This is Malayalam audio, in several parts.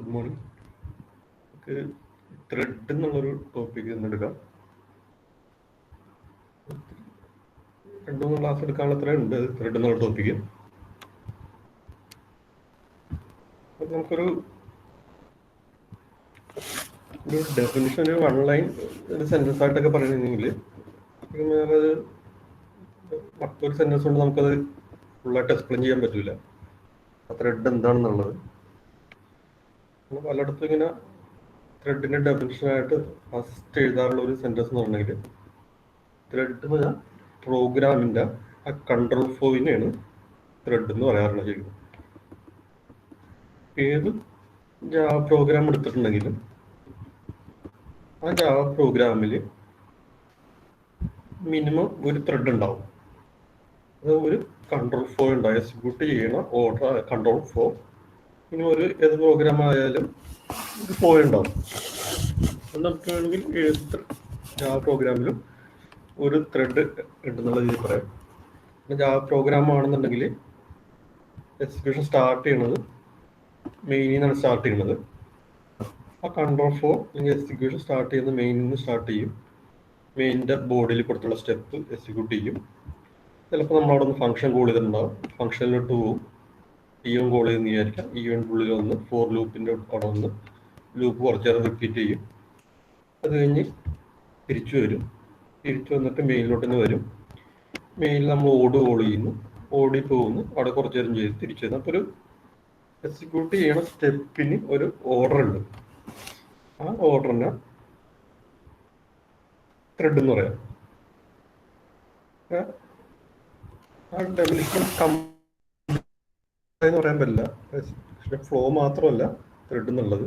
Good morning. നമുക്ക് ത്രെഡ് എന്നുള്ളൊരു ടോപ്പിക് എടുക്കാം. 2-3 ക്ലാസ് എടുക്കാനുള്ള അത്ര ഉണ്ട് ത്രെഡ് എന്നുള്ള ടോപ്പിക്ക്. അപ്പം നമുക്കൊരു ഡെഫിനിഷൻ, ഒരു 1 ലൈൻ ഒരു സെൻറ്റൻസ് ആയിട്ടൊക്കെ പറയുകയാണെങ്കിൽ അത് മറ്റൊരു സെൻറ്റൻസ് കൊണ്ട് നമുക്കത് ഫുള്ളായിട്ട് എക്സ്പ്ലെയിൻ ചെയ്യാൻ പറ്റില്ല ത്രെഡ് എന്താണെന്നുള്ളത്. പലയിടത്തും ഇങ്ങനെ ത്രെഡിൻ്റെ ഡെഫിനിഷനായിട്ട് ഫസ്റ്റ് എഴുതാറുള്ള ഒരു സെൻറ്റൻസ് എന്ന് പറഞ്ഞെങ്കിൽ ത്രെഡ് എന്ന് പറഞ്ഞാൽ പ്രോഗ്രാമിൻ്റെ ആ കൺട്രോൾ ഫ്ലോയിനെയാണ് ത്രെഡ് എന്ന് പറയാറുള്ളത്. ശരിക്കും ഏത് ജാവ പ്രോഗ്രാം എടുത്തിട്ടുണ്ടെങ്കിലും ആ ജാവ പ്രോഗ്രാമിൽ മിനിമം ഒരു ത്രെഡ് ഉണ്ടാവും. അത് ഒരു കൺട്രോൾ ഫ്ലോ ഉണ്ടാവും, എക്സിക്യൂട്ട് ചെയ്യണ ഓർഡർ കൺട്രോൾ ഫ്ലോ. ഇനി ഒരു ഏത് പ്രോഗ്രാം ആയാലും ഒരു ഫ്ലോ ഉണ്ടാവും. അത് നമുക്ക് വേണമെങ്കിൽ ഏത് ജാവ പ്രോഗ്രാമിലും ഒരു ത്രെഡ് ഉണ്ടെന്നുള്ള രീതിയിൽ പറയാം. പിന്നെ ജാവ പ്രോഗ്രാം ആണെന്നുണ്ടെങ്കിൽ എക്സിക്യൂഷൻ സ്റ്റാർട്ട് ചെയ്യണത് മെയിനിൽ നിന്നാണ് സ്റ്റാർട്ട് ചെയ്യുന്നത്. ആ കൺട്രോൾ ഫ്ലോ അല്ലെങ്കിൽ എക്സിക്യൂഷൻ സ്റ്റാർട്ട് ചെയ്യുന്നത് മെയിനിൽ നിന്ന് സ്റ്റാർട്ട് ചെയ്യും. മെയിനിൻ്റെ ബോഡിയിൽ കൊടുത്തുള്ള സ്റ്റെപ്പ് എക്സിക്യൂട്ട് ചെയ്യും. ചിലപ്പോൾ നമ്മൾ അവിടെ നിന്ന് ഫംഗ്ഷൻ കോൾ ചെയ്തിട്ടുണ്ടാവും, ഫംഗ്ഷനിലോട്ട് പോകും, ഈവൻ കോൾ ചെയ്തെന്ന് വിചാരിക്കാം. ഈവൻ്റെ ഉള്ളിൽ വന്ന് ഫോർ ലൂപ്പിൻ്റെ അവിടെ വന്ന് ലൂപ്പ് കുറച്ച് നേരം റിപ്പീറ്റ് ചെയ്യും. അത് കഴിഞ്ഞ് തിരിച്ചു വരും. തിരിച്ചു വന്നിട്ട് മെയിനിലോട്ട് തന്നെ വരും. മെയിനിൽ നമ്മൾ ഓട് കോൾ ചെയ്യുന്നു, ഓടി പോകുന്നു, അവിടെ കുറച്ച് നേരം ചെയ്ത് തിരിച്ചു വരുന്നു. അപ്പോൾ ഒരു എക്സിക്യൂട്ട് ചെയ്യണ സ്റ്റെപ്പിന് ഒരു ഓർഡർ ഉണ്ട്. ആ ഓർഡറിനെ ത്രെഡ് എന്ന് പറയാം. ആ ഡെഫിനിഷൻ എന്ന് പറയാൻ പറ്റില്ല. ഫ്ലോ മാത്രമല്ല ത്രെഡ് എന്നുള്ളത്.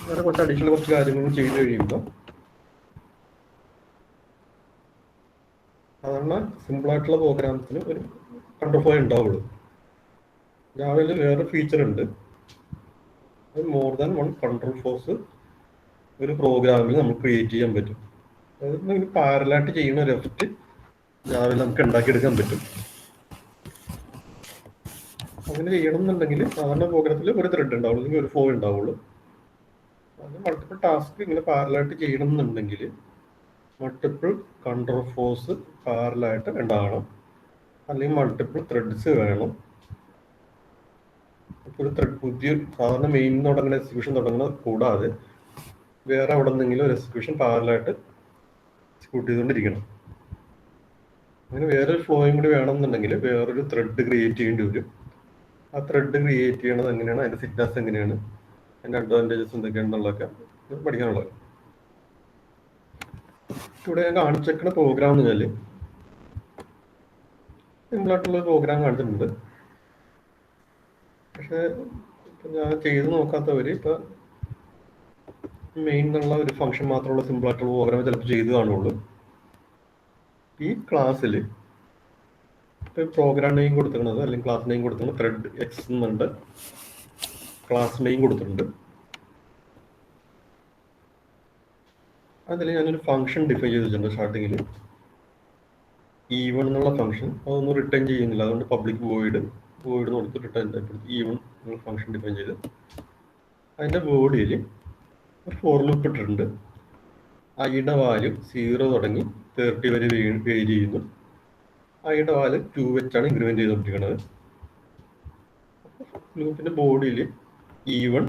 വേറെ കുറച്ച് അഡീഷണൽ കുറച്ച് കാര്യങ്ങൾ ചെയ്ത് കഴിയുമ്പോൾ സാധാരണ സിമ്പിളായിട്ടുള്ള പ്രോഗ്രാംസിന് ഒരു കൺട്രോൾ ഫ്ലോ ഉണ്ടാവുള്ളൂ. ജാവയിൽ വേറെ ഫീച്ചർ ഉണ്ട്, മോർ ദാൻ 1 കൺട്രോൾ ഫ്ലോസ് ഒരു പ്രോഗ്രാമിൽ നമുക്ക് ക്രിയേറ്റ് ചെയ്യാൻ പറ്റും. അതായത് പാരലായിട്ട് ചെയ്യുന്ന ഒരു എഫക്റ്റ് ജാവയിൽ നമുക്ക് ഉണ്ടാക്കിയെടുക്കാൻ പറ്റും. അങ്ങനെ ചെയ്യണം എന്നുണ്ടെങ്കിൽ സാധാരണ പ്രോഗ്രാമത്തിൽ ഒരു ത്രെഡ് ഉണ്ടാവുള്ളൂ, അല്ലെങ്കിൽ ഒരു ഫ്ലോ ഉണ്ടാവുള്ളൂ. അത് മൾട്ടിപ്പിൾ ടാസ്ക് ഇങ്ങനെ പാരലായിട്ട് ചെയ്യണം എന്നുണ്ടെങ്കിൽ മൾട്ടിപ്പിൾ കൺട്രോൾ ഫ്ലോസ് പാരലായിട്ട് ഉണ്ടാകണം, അല്ലെങ്കിൽ മൾട്ടിപ്പിൾ ത്രെഡ്സ് വേണം. ഒരു ത്രെഡ് പുതിയ സാധാരണ മെയിൻ തുടങ്ങുന്ന എക്സിക്യൂഷൻ തുടങ്ങുന്നത് കൂടാതെ വേറെ അവിടെ നിന്നെങ്കിലും ഒരു എക്സിക്യൂഷൻ പാരലായിട്ട് എക്സിക്യൂട്ട് ചെയ്തുകൊണ്ടിരിക്കണം. അങ്ങനെ വേറൊരു ഫ്ലോയും കൂടി വേണമെന്നുണ്ടെങ്കിൽ വേറൊരു ത്രെഡ് ക്രിയേറ്റ് ചെയ്യേണ്ടി വരും. ആ ത്രെഡ് ക്രിയേറ്റ് ചെയ്യണത് എങ്ങനെയാണ്, അതിൻ്റെ സിഗ്നസ് എങ്ങനെയാണ്, അതിൻ്റെ അഡ്വാൻറ്റേജസ് എന്തൊക്കെയാണെന്നുള്ളതൊക്കെ പഠിക്കാനുള്ളത്. ഇവിടെ ഞാൻ കാണിച്ചേക്കുന്ന പ്രോഗ്രാം എന്ന് പറഞ്ഞാൽ സിമ്പിളായിട്ടുള്ള പ്രോഗ്രാം കാണിച്ചിട്ടുണ്ട്. പക്ഷേ ഇപ്പം ഞാൻ ചെയ്ത് നോക്കാത്തവർ ഇപ്പം മെയിൻ എന്നുള്ള ഒരു ഫംഗ്ഷൻ മാത്രമുള്ള സിമ്പിളായിട്ടുള്ള പ്രോഗ്രാം ചിലപ്പോൾ ചെയ്ത് കാണുള്ളൂ. ഈ ക്ലാസ്സിൽ ഇപ്പം പ്രോഗ്രാം നെയിം കൊടുത്തിരിക്കുന്നത് അല്ലെങ്കിൽ ക്ലാസ് നെയിം കൊടുത്തിരിക്കുന്നത് ത്രെഡ് എക്സ് എന്നുണ്ട്, ക്ലാസ് നെയിം കൊടുത്തിട്ടുണ്ട്. അതിൽ ഞാനൊരു ഫംഗ്ഷൻ ഡിഫൈൻ ചെയ്ത് വെച്ചിട്ടുണ്ട് സ്റ്റാർട്ടിങ്ങിൽ. ഈവൺ എന്നുള്ള ഫംഗ്ഷൻ അതൊന്നും റിട്ടേൺ ചെയ്യുന്നില്ല, അതുകൊണ്ട് പബ്ലിക് വോയിഡ് കൊടുത്ത് റിട്ടേൺ ഈവൺ എന്നുള്ള ഫംഗ്ഷൻ ഡിഫൈൻ ചെയ്ത് അതിൻ്റെ ബോഡിയിൽ ഒരു ഫോർ ലൂപ്പ് ഇട്ടിട്ടുണ്ട്. ഐയുടെ വാല്യൂ 0 തുടങ്ങി 30 വരെ വേരി ചെയ്യുന്നു. ഐയുടെ വാല്യൂ 2 വെച്ചാണ് ഇൻക്രിമെൻറ്റ് ചെയ്തുകൊണ്ടിരിക്കുന്നത്. ലൂപ്പിൻ്റെ ബോഡിയിൽ E1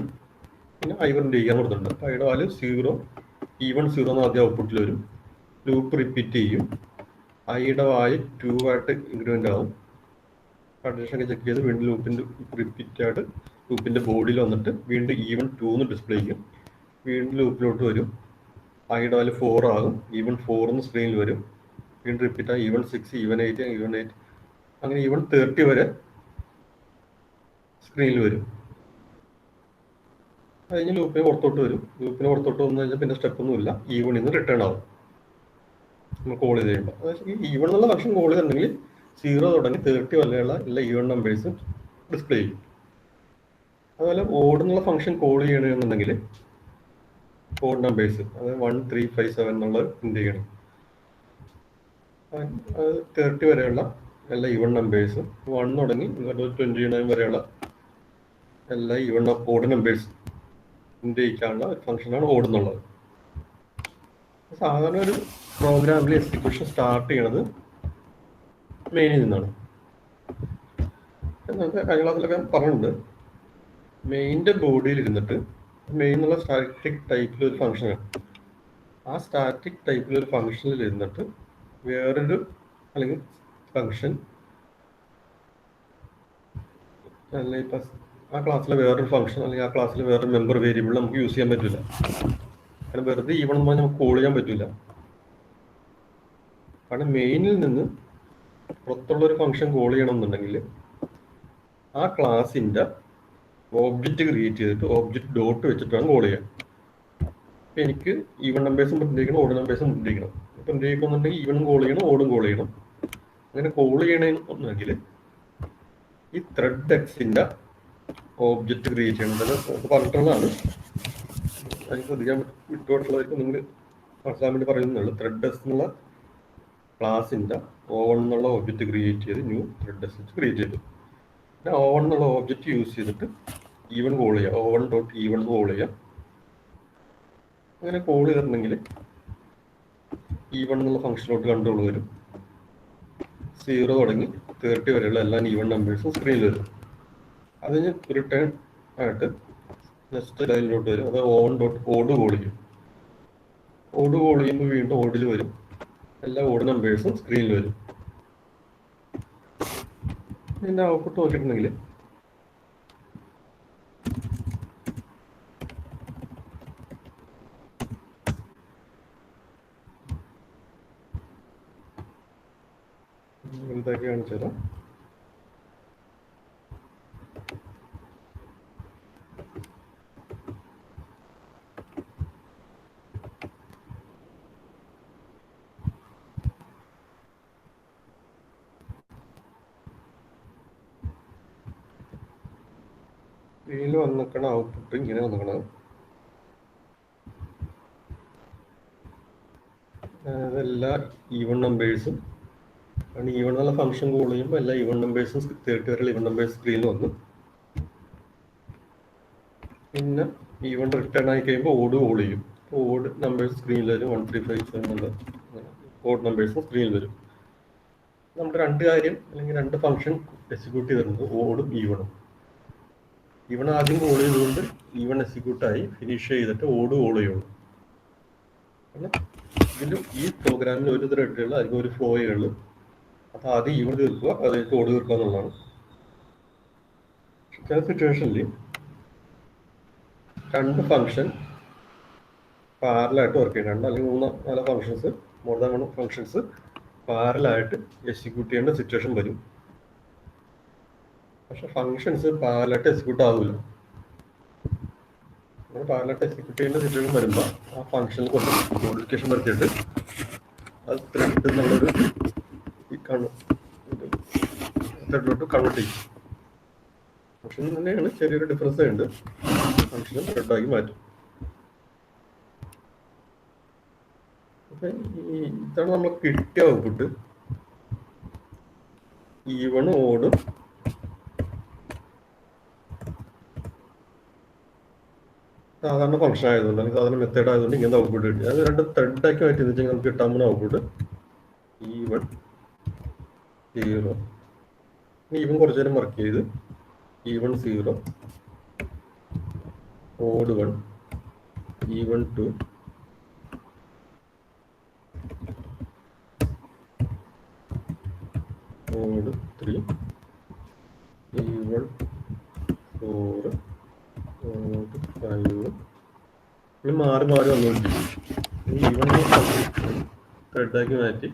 പിന്നെ I1 ചെയ്യാൻ കൊടുത്തിട്ടുണ്ട്. അപ്പോൾ ഐയുടെ വാല്യൂ 0, E1 0 എന്ന് ആദ്യം ഔട്ട്പുട്ടിൽ വരും. ലൂപ്പ് റിപ്പീറ്റ് ചെയ്യും. ഐയുടെ വാല്യൂ 2 ആയിട്ട് ഇൻക്രിമെൻ്റ് ആവും. കണ്ടീഷനൊക്കെ ചെക്ക് ചെയ്ത് വീണ്ടും ലൂപ്പിൻ്റെ റിപ്പീറ്റ് ആയിട്ട് ലൂപ്പിൻ്റെ ബോഡിയിൽ വന്നിട്ട് വീണ്ടും E1 2 എന്ന് ഡിസ്പ്ലേ ചെയ്യും. വീണ്ടും ലൂപ്പിലോട്ട് വരും. ഐയുടെ വാല്യൂ 4 ആകും. E1 4 എന്ന് സ്ക്രീനിൽ വരും. വീണ്ടും റിപ്പീറ്റ് ആയി E1 6, E1 8, E1 8 അങ്ങനെ E1 30 വരെ സ്ക്രീനിൽ വരും. കഴിഞ്ഞ് ലൂപ്പിന് പുറത്തോട്ട് വരും. ലൂപ്പിന് പുറത്തോട്ട് വന്നു കഴിഞ്ഞാൽ പിന്നെ സ്റ്റെപ്പൊന്നുമില്ല, E1 നിന്ന് റിട്ടേൺ ആവും നമ്മൾ കോൾ ചെയ്ത് കഴിയുമ്പോൾ. അതായത് ഈ E1 എന്നുള്ള ഫംഗ്ഷൻ കോൾ ചെയ്തിട്ടുണ്ടെങ്കിൽ 0 തുടങ്ങി 30 വരെയുള്ള എല്ലാ E1 നമ്പേഴ്സും ഡിസ്പ്ലേ ചെയ്യും. അതുപോലെ ഓഡ് എന്നുള്ള ഫംഗ്ഷൻ കോൾ ചെയ്യണമെന്നുണ്ടെങ്കിൽ ഓഡ് നമ്പേഴ്സ്, അതായത് 1 3 5 7 എന്നുള്ളത് പ്രിന്റ് ചെയ്യണം. അത് 30 വരെയുള്ള എല്ലാ ഈവൺ നമ്പേഴ്സ് 1 തുടങ്ങി 29 വരെയുള്ള എല്ലാ ഈവൺ ഓഡ് നമ്പേഴ്സ് ഇന്ത്യക്കാനുള്ള ഒരു ഫംഗ്ഷനാണ് ഓഡ് എന്നുള്ളത്. സാധാരണ ഒരു പ്രോഗ്രാമിൽ എക്സിക്യൂഷൻ സ്റ്റാർട്ട് ചെയ്യണത് മെയിനിൽ നിന്നാണ്. നമുക്ക് കഴിഞ്ഞ ക്ലാസ്സിലൊക്കെ പറഞ്ഞിട്ടുണ്ട്, മെയിൻ്റെ ബോഡിയിൽ ഇരുന്നിട്ട് മെയിൻ എന്നുള്ള സ്റ്റാറ്റിക് ടൈപ്പിലൊരു ഫംഗ്ഷനാണ്. ആ സ്റ്റാറ്റിക് ടൈപ്പിലൊരു ഫംഗ്ഷനിൽ ഇരുന്നിട്ട് വേറൊരു അല്ലെങ്കിൽ ഫംഗ്ഷൻ അല്ലെങ്കിൽ ഇപ്പം ആ ക്ലാസ്സിലെ വേറൊരു ഫംഗ്ഷൻ അല്ലെങ്കിൽ ആ ക്ലാസ്സിലെ വേറൊരു മെമ്പർ വേരിയബിൾ നമുക്ക് യൂസ് ചെയ്യാൻ പറ്റില്ല. കാരണം വെറുതെ ഈവൺ എന്ന് പറഞ്ഞാൽ നമുക്ക് കോൾ ചെയ്യാൻ പറ്റില്ല. കാരണം മെയിനിൽ നിന്ന് പുറത്തുള്ളൊരു ഫംഗ്ഷൻ കോൾ ചെയ്യണമെന്നുണ്ടെങ്കിൽ ആ ക്ലാസ്സിൻ്റെ ഓബ്ജക്റ്റ് ക്രിയേറ്റ് ചെയ്തിട്ട് ഓബ്ജക്റ്റ് ഡോട്ട് വെച്ചിട്ടാണ് കോൾ ചെയ്യാൻ. ഇപ്പം എനിക്ക് ഈവൺ നമ്പേഴ്സും പ്രിന്റ് ഓഡ് നമ്പേഴ്സും പ്രിന്റ് ചെയ്യണം. പ്രിന്റ് ചെയ്യിക്കുന്നുണ്ടെങ്കിൽ ഈവണും കോൾ ചെയ്യണം, ഓടും കോൾ ചെയ്യണം. അങ്ങനെ കോൾ ചെയ്യണമെന്നുണ്ടെങ്കിൽ ഈ ത്രെഡ് എക്സിൻ്റെ ഓബ്ജക്റ്റ് ക്രിയേറ്റ് ചെയ്യണം പറഞ്ഞിട്ടുള്ളതാണ്. അതിന് ശ്രദ്ധിക്കാൻ വിട്ടുപോയിട്ടുള്ളതായിരിക്കും, നിങ്ങൾ മനസ്സിലാൻ വേണ്ടി പറയുന്നുള്ളൂ. ത്രെഡ് എസ് എന്നുള്ള ക്ലാസ്സിൻ്റെ O1 എന്നുള്ള ഓബ്ജക്റ്റ് ക്രിയേറ്റ് ചെയ്ത് ന്യൂ ത്രെഡ് എസ് വെച്ച് ക്രിയേറ്റ് ചെയ്തു. പിന്നെ O1 എന്നുള്ള ഓബ്ജക്റ്റ് യൂസ് ചെയ്തിട്ട് ഈവൺ കോൾ ചെയ്യുക, O1 ഡോട്ട് ഈവൺ കോൾ ചെയ്യുക. അങ്ങനെ കോൾ ചെയ്തിട്ടുണ്ടെങ്കിൽ ഈവൺ എന്നുള്ള ഫംഗ്ഷനിലോട്ട് കൺട്രോൾ വരും. 0 തുടങ്ങി 30 വരെയുള്ള എല്ലാ ഈവൺ നമ്പേഴ്സും സ്ക്രീനിൽ വരും. അതിന് റിട്ടേൺ ആയിട്ട് നെക്സ്റ്റ് ലൈനിലോട്ട് വരും. അത് O1 ഡോട്ട് ഓഡ് കോൾ ചെയ്യും. ഓഡ് കോൾ ചെയ്യുമ്പോൾ വീണ്ടും ഓഡിൽ വരും, എല്ലാ ഓഡ് നമ്പേഴ്സും സ്ക്രീനിൽ വരും. ഇതിൻ്റെ ഔട്ട്പുട്ട് നോക്കിയിട്ടുണ്ടെങ്കിൽ ഇതൊക്കെ കാണിച്ചു തരാം. ഇതിൽ വന്നിക്കണ ഔട്ട്പുട്ട് ഇങ്ങനെ വന്നിക്കണം. എല്ലാ ഈവൺ നമ്പേഴ്സും കാരണം ഈവൺ എന്നുള്ള ഫംഗ്ഷൻ കോൾ ചെയ്യുമ്പോൾ എല്ലാ ഈവൺ നമ്പേഴ്സും 30 വരെയുള്ള ഈവൺ നമ്പേഴ്സ് സ്ക്രീനിൽ വന്നു. പിന്നെ ഈവൺ റിട്ടേൺ ആയി കഴിയുമ്പോൾ ഓഡ് കോൾ ചെയ്യും. ഓഡ് നമ്പേഴ്സ് സ്ക്രീനിൽ വരും. 1 3 5 7 എന്നുള്ള ഓഡ് നമ്പേഴ്സും സ്ക്രീനിൽ വരും. നമ്മുടെ രണ്ട് കാര്യം അല്ലെങ്കിൽ രണ്ട് ഫംഗ്ഷൻ എക്സിക്യൂട്ട് ചെയ്തിട്ടുണ്ട്, ഓടും ഈവണും. ഈവൺ ആദ്യം കോൾ ചെയ്തുകൊണ്ട് ഈവൺ എക്സിക്യൂട്ടായി ഫിനിഷ് ചെയ്തിട്ട് ഓട് കോൾ ചെയ്യുള്ളൂ. ഇതിലും ഈ പ്രോഗ്രാമിൽ ഒരു ത്രെഡുകൾ അല്ലെങ്കിൽ ഒരു ഫ്ലോയുള്ളൂ. അപ്പോൾ ആദ്യം ഈവൺ തീർക്കുക, അതായത് ഓട് തീർക്കുക എന്നുള്ളതാണ്. ചില സിറ്റുവേഷനിൽ രണ്ട് ഫംഗ്ഷൻ പാരലായിട്ട് വർക്ക് ചെയ്യും. 2 അല്ലെങ്കിൽ 3 4 ഫംഗ്ഷൻസ്, മോർ ദാൻ 1 ഫംഗ്ഷൻസ് പാരലായിട്ട് എക്സിക്യൂട്ട് ചെയ്യേണ്ട സിറ്റുവേഷൻ വരും. പക്ഷെ ഫംഗ്ഷൻസ് പാരലായിട്ട് എക്സിക്യൂട്ട് ആവില്ല. അങ്ങനെ പാരലായിട്ട് എക്സിക്യൂട്ട് ചെയ്യേണ്ട സിറ്റുവേഷൻ വരുമ്പോൾ ആ ഫംഗ്ഷനിൽ കുറച്ച് മോഡിഫിക്കേഷൻ വരുത്തിയിട്ട് അത് ത്രെഡ് എന്നുള്ളൊരു ത്രെഡിലോട്ട് കൺവേർട്ട് ചെയ്യും. ഫംഗ്ഷൻ തന്നെയാണ്, ചെറിയൊരു ഡിഫറൻസ് ഉണ്ട്. ഫംഗ്ഷനും ത്രെഡാക്കി മാറ്റും. അപ്പം ഇതാണ് നമ്മൾ കിട്ടിയ ഔട്ട്പുട്ട്. ഈവണും ഓടും സാധാരണ ഫംഗ്ഷൻ ആയതുകൊണ്ട് അല്ലെങ്കിൽ സാധാരണ മെത്തേഡ് ആയതുകൊണ്ട് ഇങ്ങനത്തെ ഔട്ട്പുട്ട് കിട്ടി. അത് രണ്ട് ത്രെഡാക്കി മാറ്റി വെച്ചാൽ നമുക്ക് കിട്ടാൻ പോകുന്ന ഔട്ട്പുട്ട് ഈവൺ 0. ഈവൺ കുറച്ചു നേരം വർക്ക് ചെയ്ത് even 0, odd 1, even 2, odd 3, even 4, odd 5. ഇനി മാറി മാറി വന്നുകൊണ്ടിരിക്കും. ഈവൺ ത്രെഡാക്കി മാറ്റി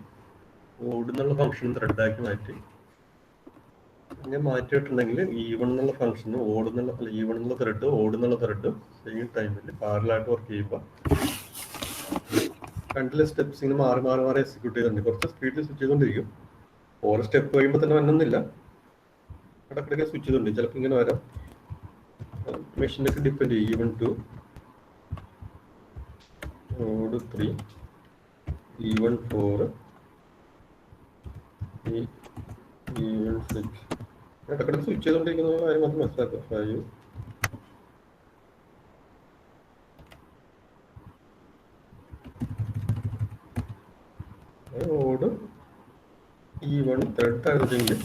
ഓടുന്നുള്ള ഫംഗ്ഷനും ത്രെഡാക്കി മാറ്റി അങ്ങനെ മാറ്റിയിട്ടുണ്ടെങ്കിൽ ഈവൺ എന്നുള്ള ഫംഗ്ഷന് ഓടുന്നുള്ള ഈവൺ എന്നുള്ള ത്രെഡ് ഓടുന്നുള്ള ത്രെഡ് സെയിം ടൈമിൽ പാരലായിട്ട് വർക്ക് ചെയ്യുമ്പോൾ രണ്ടിലെ സ്റ്റെപ്സ് ഇങ്ങനെ മാറി മാറി മാറി എക്സിക്യൂട്ട് ചെയ്തിട്ടുണ്ട്. കുറച്ച് സ്പീഡിൽ സ്വിച്ച് ചെയ്തുകൊണ്ടിരിക്കും. ഓരോ സ്റ്റെപ്പ് കഴിയുമ്പോൾ തന്നെ വന്നൊന്നുമില്ല, ഇടയ്ക്കിടയ്ക്ക് സ്വിച്ച് ചെയ്തുകൊണ്ട് ചിലപ്പോൾ ഇങ്ങനെ വരാം. മെഷീനൊക്കെ ഡിപ്പെൻഡ് ചെയ്യും. Even 2, odd 3, even 4, even switch ഇടക്കിടക്ക് സ്വിച്ച് ചെയ്തുകൊണ്ടിരിക്കുന്ന കാര്യം മാത്രം മനസ്സിലാക്കുക. 5 ഓട് ഈവൺ ത്രെഡ് ആയിരുന്നെങ്കിൽ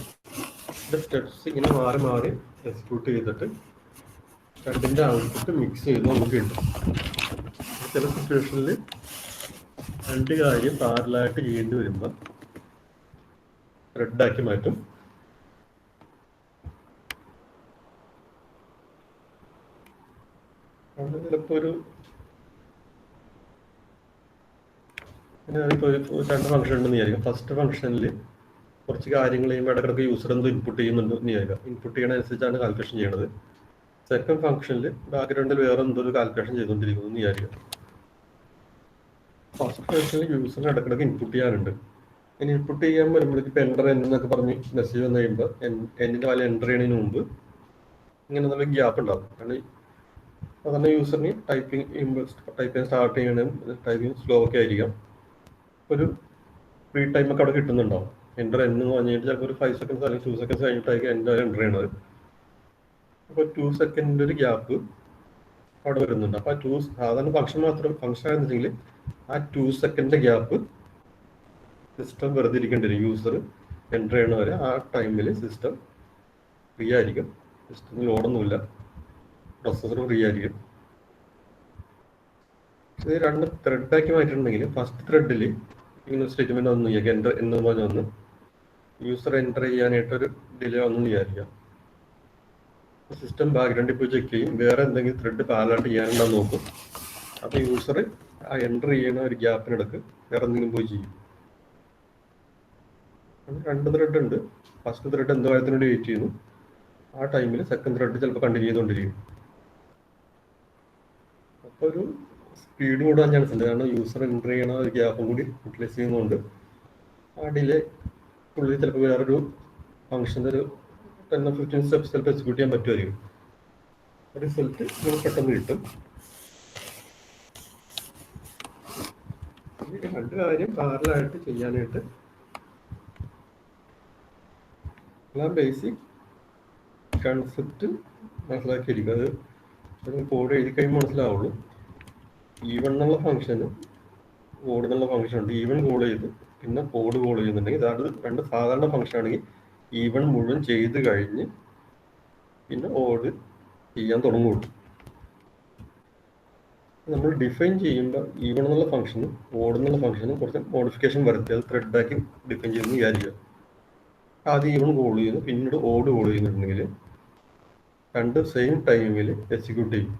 സ്റ്റെപ്സ് ഇങ്ങനെ മാറി മാറി എക്സിക്യൂട്ട് ചെയ്തിട്ട് രണ്ടിൻ്റെ ഔട്ട്പുട്ട് മിക്സ് ചെയ്ത് നമുക്ക് കിട്ടും. ചില സിറ്റുവേഷനിൽ രണ്ട് കാര്യം പാരലായിട്ട് ചെയ്യേണ്ടി വരുമ്പോൾ ത്രെഡാക്കി മാറ്റും. അവിടെ ചിലപ്പോൾ ഒരു ഇപ്പോൾ രണ്ട് ഫംഗ്ഷൻ ഉണ്ടെന്ന് വിചാരിക്കാം. ഫസ്റ്റ് ഫംഗ്ഷനിൽ കുറച്ച് കാര്യങ്ങൾ ചെയ്യുമ്പോൾ ഇടക്കിടക്ക് യൂസർ എന്തോ ഇൻപുട്ട് ചെയ്യുന്നുണ്ട് എന്ന് വിചാരിക്കാം. ഇൻപുട്ട് ചെയ്യണതനുസരിച്ചാണ് കാൽക്കുലേഷൻ ചെയ്യണത്. സെക്കൻഡ് ഫംഗ്ഷനിൽ ബാക്ക്ഗ്രൗണ്ടിൽ വേറെ എന്തോ ഒരു കാൽക്കുലേഷൻ ചെയ്തുകൊണ്ടിരിക്കുന്നു എന്ന് വിചാരിക്കാം. ഫസ്റ്റ് ഫംഗ്ഷനിൽ യൂസറിന് ഇടക്കിടക്ക് ഇൻപുട്ട് ചെയ്യാനുണ്ട്. ഇനി ഇൻപുട്ട് ചെയ്യാൻ വരുമ്പോഴേക്ക് ഇപ്പോൾ എൻ്റർ എന്നൊക്കെ പറഞ്ഞ് മെസ്സേജ് വന്നു കഴിയുമ്പോൾ എന്നിൻ്റെ വാല്യൂ എൻ്റർ ചെയ്യുന്നതിന് മുമ്പ് ഇങ്ങനെ നല്ല ഗ്യാപ്പ് ഉണ്ടാകും. കാരണം സാധാരണ യൂസറിന് ടൈപ്പിംഗ് സ്റ്റാർട്ട് ചെയ്യണം, ടൈപ്പിംഗ് സ്ലോ ഒക്കെ ആയിരിക്കാം. ഒരു ഫ്രീ ടൈമൊക്കെ അവിടെ കിട്ടുന്നുണ്ടാവും. എൻ്റർ എന്ന് പറഞ്ഞിട്ട് ചിലപ്പോൾ ഒരു 5 സെക്കൻഡ്സ് അല്ലെങ്കിൽ 2 സെക്കൻഡ്സ് കഴിഞ്ഞിട്ടായിരിക്കും എൻ്റർ ചെയ്യണത്. അപ്പോൾ 2 സെക്കൻഡിൻ്റെ ഒരു ഗ്യാപ്പ് അവിടെ വരുന്നുണ്ട്. അപ്പോൾ ആ സാധാരണ ഫംഗ്ഷൻ ആയിരുന്നെങ്കിൽ ആ 2 സെക്കൻഡിൻ്റെ ഗ്യാപ്പ് സിസ്റ്റം വെറുതെ ഇരിക്കേണ്ടി വരും. യൂസർ എൻ്റർ ചെയ്യണവരെ ആ ടൈമിൽ സിസ്റ്റം ഫ്രീ ആയിരിക്കും. സിസ്റ്റത്തിൽ ലോഡൊന്നുമില്ല, പ്രോസസ്സർ ഫ്രീ ആയിരിക്കും. ഇത് രണ്ട് ത്രെഡാക്കി മാറ്റിയിട്ടുണ്ടെങ്കിൽ ഫസ്റ്റ് ത്രെഡിൽ ഇങ്ങനെ സ്റ്റേറ്റ്മെൻറ്റ് വന്നു എൻ്റർ എന്ന് പറഞ്ഞ് വന്ന് യൂസർ എൻ്റർ ചെയ്യാനായിട്ടൊരു ഡിലേ വന്നു വിചാരിക്കാം. സിസ്റ്റം ബാക്ക്ഗ്രൗണ്ടിൽ പോയി ചെക്ക് ചെയ്യും, വേറെ എന്തെങ്കിലും ത്രെഡ് പാരലായിട്ട് ചെയ്യാനുണ്ടോ നോക്കും. അപ്പോൾ യൂസർ ആ എൻ്റർ ചെയ്യുന്ന ഒരു ഗ്യാപ്പിനിടക്ക് വേറെ എന്തെങ്കിലും പോയി ചെയ്യും. രണ്ട് ത്രെഡ് ഉണ്ട്. ഫസ്റ്റ് ത്രെഡ് എന്തോ കാര്യത്തിനോട് വെയിറ്റ് ചെയ്യുന്നു. ആ ടൈമിൽ സെക്കൻഡ് ത്രെഡ് ചിലപ്പോൾ കണ്ടിന്യൂ ചെയ്തുകൊണ്ടിരിക്കും. അപ്പോൾ ഒരു സ്പീഡ് കൂടാൻ ചാൻസ് ഉണ്ട്. കാരണം യൂസർ എൻ്റർ ചെയ്യണ ഒരു ഗ്യാപ്പും കൂടി യൂട്ടിലൈസ് ചെയ്യുന്നതുകൊണ്ട് ആ ഡിലേ ഉള്ളിൽ ചിലപ്പോൾ വേറൊരു ഫംഗ്ഷൻ്റെ ഒരു 10 or 15 സ്റ്റെപ്സ് ചിലപ്പോൾ എക്സിക്യൂട്ട് ചെയ്യാൻ പറ്റുമായിരിക്കും. റിസൾട്ട് നമുക്ക് പെട്ടെന്ന് കിട്ടും. രണ്ട് കാര്യം പാരലായിട്ട് ചെയ്യാനായിട്ട് എല്ലാം ബേസിക് കൺസെപ്റ്റ് മനസ്സിലാക്കിയിരിക്കും. അത് കോഡ് എഴുതി കഴിയുമ്പോൾ മനസ്സിലാവുള്ളൂ. ഈവൺ എന്നുള്ള ഫംഗ്ഷന് ഓഡ് എന്നുള്ള ഫംഗ്ഷൻ ഉണ്ട്. ഈവൺ കോൾ ചെയ്ത് പിന്നെ ഓഡ് കോൾ ചെയ്യുന്നുണ്ടെങ്കിൽ അത് രണ്ട് സാധാരണ ഫംഗ്ഷൻ ആണെങ്കിൽ ഈവൺ മുഴുവൻ ചെയ്ത് കഴിഞ്ഞ് പിന്നെ ഓഡ് ചെയ്യാൻ തുടങ്ങുള്ളൂ. നമ്മൾ ഡിഫൈൻ ചെയ്യുമ്പോൾ ഈവൺ എന്നുള്ള ഫംഗ്ഷനും ഓഡ് എന്നുള്ള ഫംഗ്ഷനും കുറച്ച് മോഡിഫിക്കേഷൻ വരുത്തി അത് ത്രെഡാക്കി ഡിഫൈൻ ചെയ്യുന്നു വിചാരിക്കുക. ആദ്യം ഈവൺ കോൾ ചെയ്യുന്നു, പിന്നീട് ഓഡ് കോൾ ചെയ്യുന്നുണ്ടെങ്കിൽ രണ്ട് സെയിം ടൈമിൽ എക്സിക്യൂട്ട് ചെയ്യും.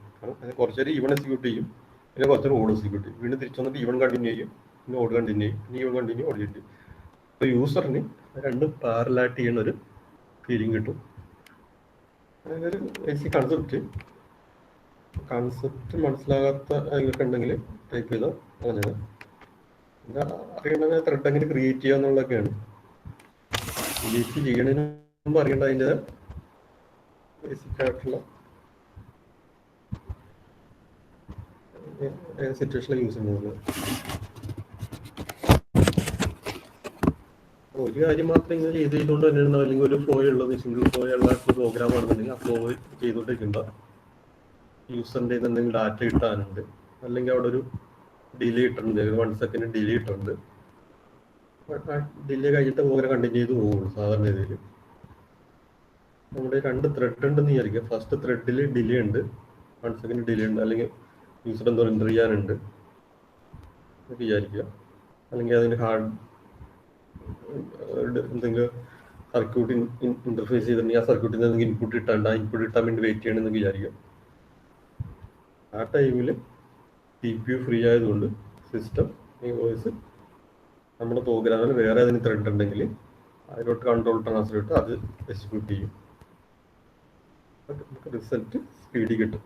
കുറച്ച് നേരം ഈവൺ എക്സിക്യൂട്ട് ചെയ്യും, പിന്നെ കുറച്ച് ഓഡ് എക്സിക്യൂട്ട് ചെയ്യും. വീണ്ടും തിരിച്ചു വന്നിട്ട് ഈവൺ കണ്ടിന്യൂ ചെയ്യും, പിന്നെ ഓഡ് കണ്ടിന്യൂ ചെയ്യും, പിന്നെ ഈവൺ കണ്ടിന്യൂ ഓഡ് ചെയ്യും. അപ്പോൾ യൂസറിന് രണ്ടും പാരലായിട്ട് ചെയ്യുന്ന ഒരു ഫീലിംഗ് കിട്ടും. അതൊരു ബേസിക് കൺസെപ്റ്റ് മനസ്സിലാകാത്ത അതിലൊക്കെ ഉണ്ടെങ്കിൽ ടൈപ്പ് ചെയ്താൽ പറഞ്ഞത്. പിന്നെ അറിയേണ്ടത് ത്രെഡ് എങ്ങനെ ക്രിയേറ്റ് ചെയ്യുക എന്നുള്ളതൊക്കെയാണ്. ക്രിയേറ്റ് ചെയ്യണതിന് മുമ്പ് അറിയേണ്ട അതിൻ്റെ ബേസിക് ആയിട്ടുള്ള സിറ്റുവേഷനിൽ യൂസ് ചെയ്യുന്നത്. ഒരു കാര്യം മാത്രം ഇങ്ങനെ ചെയ്തുകൊണ്ട് തന്നെ ഉണ്ടാവും. അല്ലെങ്കിൽ ഒരു ഫ്ലോ ഉള്ളത് സിംഗിൾ ഫ്ലോ ഉള്ള പ്രോഗ്രാം ആണെന്നുണ്ടെങ്കിൽ ആ ഫ്ലോ ചെയ്തുകൊണ്ടിരിക്കുമ്പോൾ യൂസറിൻ്റെ എന്തെങ്കിലും ഡാറ്റ കിട്ടാനുണ്ട്, അല്ലെങ്കിൽ അവിടെ ഒരു ഡിലേ ഇട്ടിട്ടുണ്ട്, 1 സെക്കൻഡ് ഡിലേ ഇട്ടിട്ടുണ്ട്. ഡിലേ കഴിഞ്ഞിട്ട് പ്രോഗ്രാം കണ്ടിന്യൂ ചെയ്ത് പോകുള്ളൂ സാധാരണ രീതിയിൽ. നമ്മുടെ 2 ത്രെഡ് ഉണ്ടെന്ന് വിചാരിക്കുക. ഫസ്റ്റ് ത്രെഡിൽ ഡിലേ ഉണ്ട്, 1 സെക്കൻഡ് ഡിലേ ഉണ്ട്, അല്ലെങ്കിൽ യൂസർ എന്തോ എൻ്റർ ചെയ്യാനുണ്ട് വിചാരിക്കുക. അല്ലെങ്കിൽ അതിൻ്റെ എന്തെങ്കിലും സർക്യൂട്ട് ഇന്റർഫേസ് ചെയ്തിട്ടുണ്ടെങ്കിൽ ആ സർക്യൂട്ടിൽ നിന്ന് എന്തെങ്കിലും ഇൻപുട്ട് ഇട്ടാണ്ട് ആ ഇൻപുട്ട് ഇട്ടാൻ വേണ്ടി വെയിറ്റ് ചെയ്യണമെന്ന് വിചാരിക്കുക. ആ ടൈമിൽ CPU ഫ്രീ ആയതുകൊണ്ട് സിസ്റ്റം ഈ വോയിസ് നമ്മുടെ പ്രോഗ്രാമിൽ വേറെ ഏതെങ്കിലും ത്രെഡ് ഉണ്ടെങ്കിൽ അതിലോട്ട് കൺട്രോൾ ട്രാൻസ്ഫർ ഇട്ട് അത് എക്സിക്യൂട്ട് ചെയ്യും. നമുക്ക് റിസൾട്ട് സ്പീഡിൽ കിട്ടും.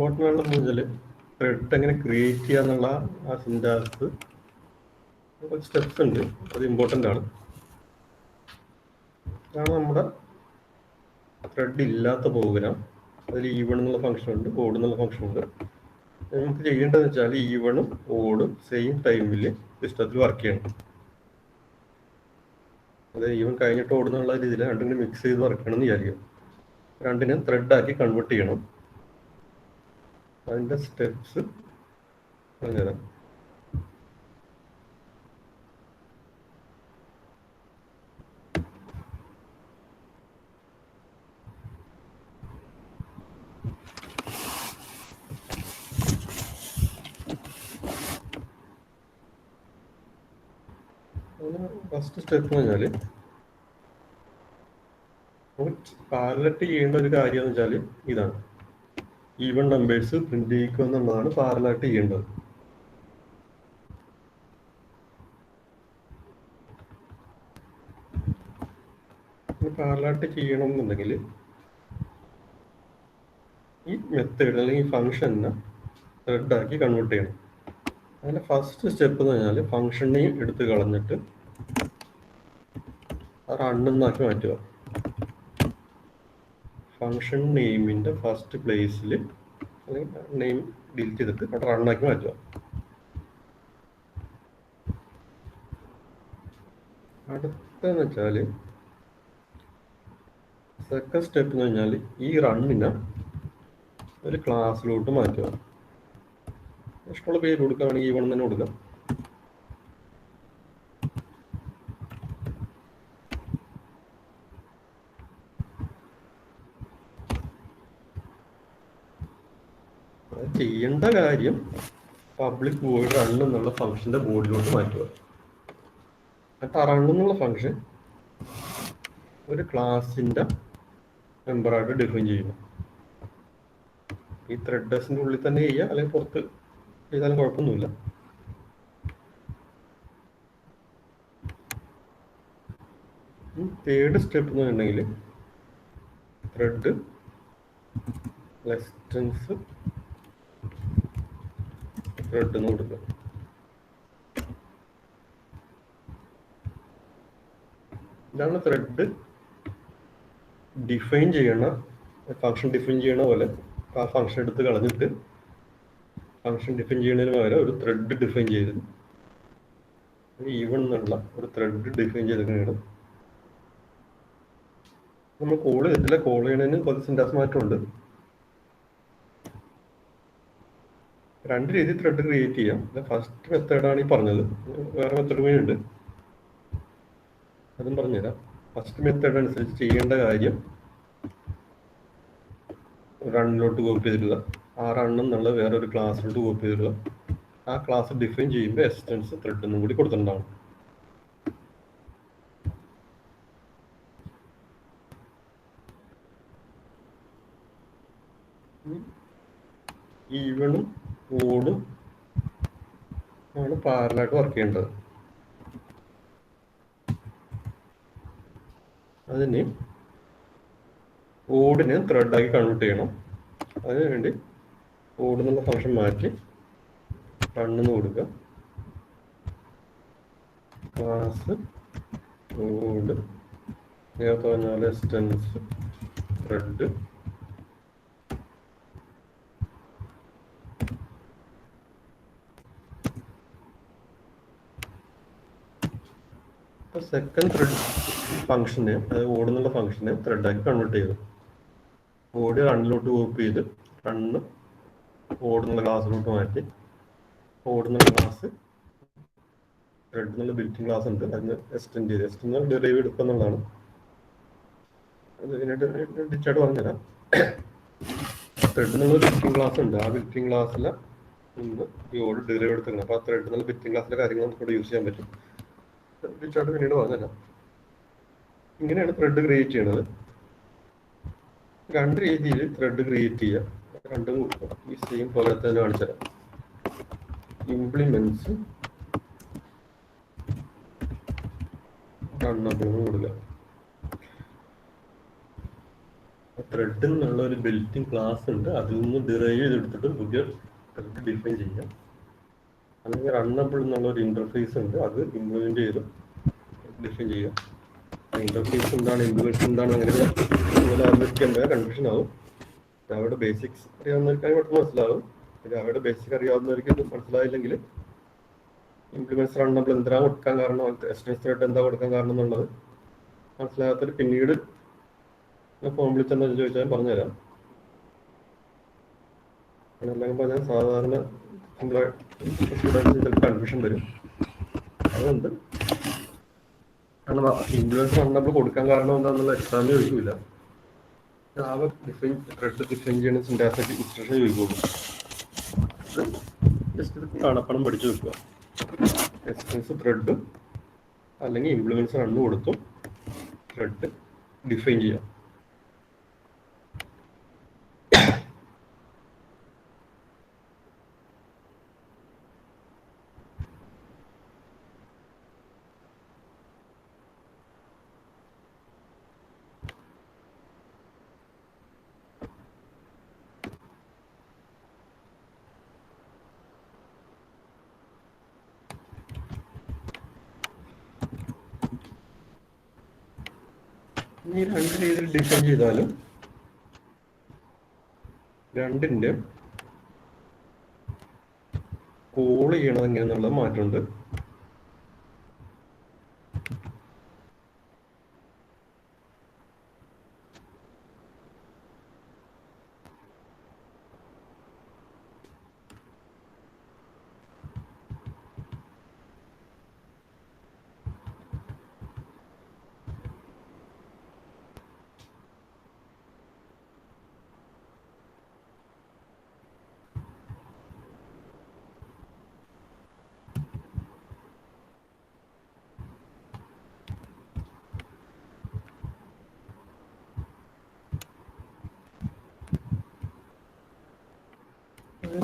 ഇമ്പോർട്ടൻ്റ് ആണെന്ന് വെച്ചാൽ ത്രെഡ് എങ്ങനെ ക്രിയേറ്റ് ചെയ്യുക എന്നുള്ള ആ സിൻറ്റാക്സ് കുറച്ച് സ്റ്റെപ്സ് ഉണ്ട്, അത് ഇമ്പോർട്ടൻ്റ് ആണ്. അതാണ് നമ്മുടെ ത്രെഡ് ഇല്ലാത്ത പ്രോഗ്രാം. അതിൽ ഈവൺ എന്നുള്ള ഫംഗ്ഷൻ ഉണ്ട്, ഓഡ് എന്നുള്ള ഫംഗ്ഷൻ ഉണ്ട്. നമുക്ക് ചെയ്യേണ്ടതെന്ന് വെച്ചാൽ ഈവണും ഓടും സെയിം ടൈമിൽ സിസ്റ്റത്തിൽ വർക്ക് ചെയ്യണം. അത് ഈവൻ കഴിഞ്ഞിട്ട് ഓടുന്നുള്ള രീതിയിൽ രണ്ടിനും മിക്സ് ചെയ്ത് വർക്ക് ചെയ്യണം എന്ന് വിചാരിക്കും. രണ്ടിനും ത്രെഡാക്കി കൺവേർട്ട് ചെയ്യണം. അതിൻ്റെ സ്റ്റെപ്സ് പറഞ്ഞുതരാം. ഫസ്റ്റ് സ്റ്റെപ്പ് എന്ന് പറഞ്ഞാൽ പാരലറ്റ് ചെയ്യേണ്ട ഒരു കാര്യം എന്ന് വെച്ചാൽ ഇതാണ്, ഈവൺ നമ്പേഴ്സ് പ്രിന്റ് ചെയ്യിക്കുക എന്നുള്ളതാണ് പാരലായിട്ട് ചെയ്യേണ്ടത്. പാരലായിട്ട് ചെയ്യണം എന്നുണ്ടെങ്കിൽ ഈ മെത്തേഡ് അല്ലെങ്കിൽ ഈ ഫംഗ്ഷനെ ത്രെഡാക്കി കൺവേർട്ട് ചെയ്യണം. അതിൻ്റെ ഫസ്റ്റ് സ്റ്റെപ്പ് എന്ന് പറഞ്ഞാൽ ഫംഗ്ഷനെയും എടുത്ത് കളഞ്ഞിട്ട് റണ്ണെന്നാക്കി മാറ്റുക. ഫംഗ്ഷൻ നെയിമിൻ്റെ ഫസ്റ്റ് പ്ലേസിൽ അല്ലെങ്കിൽ നെയിം ഡിലീറ്റ് ചെയ്തിട്ട് അവിടെ റണ്ണാക്കി മാറ്റുക. അടുത്തെന്ന് വെച്ചാൽ സെക്കൻഡ് സ്റ്റെപ്പ് എന്ന് പറഞ്ഞാൽ ഈ റണ്ണിനെ ഒരു ക്ലാസ്സിലോട്ട് മാറ്റുക. ഇഷ്ടമുള്ള പേര് കൊടുക്കുകയാണെങ്കിൽ ഈവൺ തന്നെ കൊടുക്കാം. ചെയ്യേണ്ട കാര്യം പബ്ലിക് വോയിഡ് റൺ എന്നുള്ള ഫംഗ്ഷന്റെ ബോഡിയിലോട്ട് മാറ്റുക. എന്നിട്ട് റൺ എന്നുള്ള ഫംഗ്ഷൻ ഒരു ക്ലാസിന്റെ മെമ്പറായിട്ട് ഡിഫൈൻ ചെയ്യണം. ഈ ത്രെഡേഴ്സിന്റെ ഉള്ളിൽ തന്നെ ചെയ്യുക, അല്ലെങ്കിൽ പുറത്ത് ചെയ്താലും കുഴപ്പമൊന്നുമില്ല. തേർഡ് സ്റ്റെപ്പ് എന്ന് പറഞ്ഞിട്ടുണ്ടെങ്കിൽ ത്രെഡ് ലെസ്റ്റൻസ് ത്രെഡ് എന്ന് കൊടുക്കുക. ഇതാണ് ത്രെഡ് ഡിഫൈൻ ചെയ്യണ ഫംഗ്ഷൻ ഡിഫൈൻ ചെയ്യണ പോലെ ആ ഫംഗ്ഷൻ എടുത്ത് കളഞ്ഞിട്ട് ഫംഗ്ഷൻ ഡിഫൈൻ ചെയ്യുന്നതിന് പകരം ഒരു ത്രെഡ് ഡിഫൈൻ ചെയ്ത് ഈവൺ എന്നുള്ള ഒരു ത്രെഡ് ഡിഫൈൻ ചെയ്തിരിക്കുകയാണ്. നമ്മൾ കോൾ ചെയ്തിട്ടില്ല, കോൾ ചെയ്യണതിന് കുറച്ച് സിൻറ്റാക്സ് മാറ്റമുണ്ട്. രണ്ട് രീതിയിൽ ത്രെഡ് ക്രിയേറ്റ് ചെയ്യാം. ഫസ്റ്റ് മെത്തേഡാണ് ഈ പറഞ്ഞത്, വേറെ മെത്തേഡ് കൂടി ഉണ്ട്, അതും പറഞ്ഞുതരാം. ഫസ്റ്റ് മെത്തേഡ് അനുസരിച്ച് ചെയ്യേണ്ട കാര്യം റണ്ണിലോട്ട് കോപ്പി ചെയ്തിട്ടുള്ള ആ റണ്ണം എന്നുള്ള വേറൊരു ക്ലാസ്സിലോട്ട് കോപ്പി ചെയ്തിട്ടുള്ള ആ ക്ലാസ് ഡിഫൈൻ ചെയ്യുമ്പോൾ എക്സ്റ്റൻസ് ത്രെഡ് എന്നും കൂടി കൊടുത്തിട്ടുണ്ടാവും. ഈവണും ഓടും ആണ് പാരലായിട്ട് വർക്ക് ചെയ്യേണ്ടത്. അതിന് ഓടിനെ ത്രെഡാക്കി കൺവേർട്ട് ചെയ്യണം. അതിന് വേണ്ടി ഓടുന്നുള്ള ഫംഗ്ഷൻ മാറ്റി റണ്ണെന്ന് കൊടുക്കുക. ക്ലാസ് ഓട് നേരത്തെ പറഞ്ഞാൽ എക്സ്റ്റൻസ് ത്രെഡ് സെക്കൻഡ് ത്രെഡ് ഫംഗ്ഷനെ, അതായത് ഓടുന്നുള്ള ഫംഗ്ഷനെ ത്രെഡാക്കി കൺവേർട്ട് ചെയ്തു. ഓടി റണ്ണിലോട്ട് കോപ്പി ചെയ്ത് റണ്ണ് ഓടുന്നുള്ള ക്ലാസ്സിലോട്ട് മാറ്റി ഓടുന്നുള്ള ക്ലാസ് ത്രെഡ് എന്നുള്ള ബിൽറ്റിംഗ് ക്ലാസ് ഉണ്ട്, അതിന് എക്സ്റ്റെൻഡ് ചെയ്ത് എക്സ്റ്റെൻഡ് ഡെറൈവ് എടുക്കുക എന്നുള്ളതാണ്. അത് ഡിച്ചായിട്ട് പറഞ്ഞുതരാം. ത്രെഡ് എന്നുള്ള ബിൽറ്റിംഗ് ക്ലാസ് ഉണ്ട്, ആ ബിൽറ്റിംഗ് ക്ലാസ്സിൽ നിന്ന് ഈ ഓട് ഡെറൈവ് എടുത്തിട്ടുണ്ട്. അപ്പോൾ ആ ത്രെഡ് എന്നുള്ള ബിൽറ്റിംഗ് ക്ലാസ്സിലെ കാര്യങ്ങൾ നമുക്ക് ഇവിടെ യൂസ് ചെയ്യാൻ പറ്റും. ഡിച്ചായിട്ട് പിന്നീട് പറഞ്ഞുതരാം. ഇങ്ങനെയാണ് ത്രെഡ് ക്രിയേറ്റ് ചെയ്യണത്. രണ്ട് രീതിയിൽ ത്രെഡ് ക്രിയേറ്റ് ചെയ്യാം, രണ്ടും ഈ സെയിം പോലെ തന്നെ കാണിച്ചു തരാം. ഇംപ്ലിമെന്റ്സ് റണ്ണബിൾ കൊടുക്കുക. ത്രെഡ് എന്നുള്ള ഒരു ബിൽറ്റിൻ ക്ലാസ് ഉണ്ട്, അതിൽ നിന്ന് ഡിറൈവ് ചെയ്തെടുത്തിട്ട് പുതിയ ത്രെഡ് ഡിഫൈൻ ചെയ്യാം. അല്ലെങ്കിൽ റണ്ണബിൾ എന്നുള്ള ഒരു ഇന്റർഫേസ് ഉണ്ട്, അത് ഇംപ്ലിമെന്റ് ചെയ്ത് ഡിഫൈൻ ചെയ്യാം. ഇന്റർഫേസ് എന്താണ്, ഇംപ്ലിമെന്റേഷൻ എന്താണ്, അങ്ങനെ ആലോചിക്കേണ്ട കൺഫ്യൂഷൻ ആവും. അവരുടെ ബേസിക്സ് അറിയാവുന്നവർക്കായി പെട്ടെന്ന് മനസ്സിലാവും. പിന്നെ അവരുടെ ബേസിക് അറിയാവുന്നവർക്ക് ഇത് മനസ്സിലായില്ലെങ്കിൽ ഇംപ്ലിമെന്റ്സ് റണ്ണബിൾ എന്തിനാ കൊടുക്കാൻ കാരണം, എക്സ്റ്റൻസ് ത്രെഡ് എന്താ കൊടുക്കാൻ കാരണം എന്നുള്ളത് മനസ്സിലാകാത്തവർ പിന്നീട് ഫോം വിളിച്ചെന്ന് ചോദിച്ചാൽ പറഞ്ഞുതരാം. അല്ലെങ്കിൽ പറഞ്ഞാൽ സാധാരണ സ്റ്റുഡൻസിന് കൺഫ്യൂഷൻ വരും. അതുകൊണ്ട് കാരണം ഇൻഫ്ലുവൻസ് റണ്ണബിൾ കൊടുക്കാൻ കാരണം എന്താണെന്നുള്ള എക്സാമിന് ചോദിക്കില്ല. ജാവ ഡിഫൈൻ ത്രെഡ് ഡിഫൈൻ ചെയ്യുന്ന സിൻടാക്സ് ഇൻസ്ട്രക്ഷൻ ചോദിക്കുള്ളൂ. ജസ്റ്റ് ഇത് കാണപ്പണം പഠിച്ചു വെക്കുക. എക്സ്റ്റൻസ് ത്രെഡും അല്ലെങ്കിൽ ഇംപ്ലിമെന്റ്സ് റണ്ണ് കൊടുത്തും ത്രെഡ് ഡിഫൈൻ ചെയ്യാം. ഈ രണ്ട് രീതിയിൽ ഡിഫൈൻ ചെയ്താലും രണ്ടിൻ്റെ കോൾ ചെയ്യണത് എങ്ങനെയാണെന്നുള്ള മാറ്റമുണ്ട്.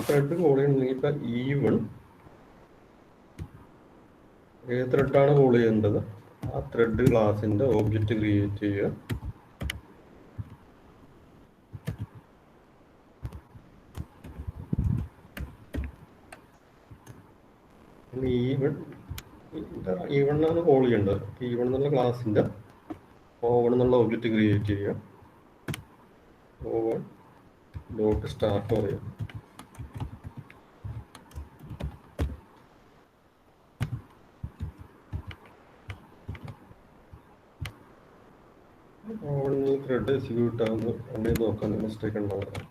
ത്രെഡ് കോൾ ചെയ്യണമെങ്കിൽ ഇപ്പം E1 ഏത് ത്രെഡാണ് കോൾ ചെയ്യേണ്ടത് ആ ത്രെഡ് ക്ലാസിന്റെ ഓബ്ജക്റ്റ് ക്രിയേറ്റ് ചെയ്യുക. E1 ആണ് കോൾ ചെയ്യേണ്ടത്. E1 എന്നുള്ള ക്ലാസിന്റെ O1 എന്നുള്ള ഓബ്ജക്റ്റ് ക്രിയേറ്റ് ചെയ്യുക. O1 ഡോട്ട് സ്റ്റാർട്ട് പറയും. O1 ത്രെഡ് എക്സിക്യൂട്ട് ആകുന്നു അങ്ങനെ നോക്കാൻ മിസ്റ്റേക്ക് ഉണ്ടാവുക.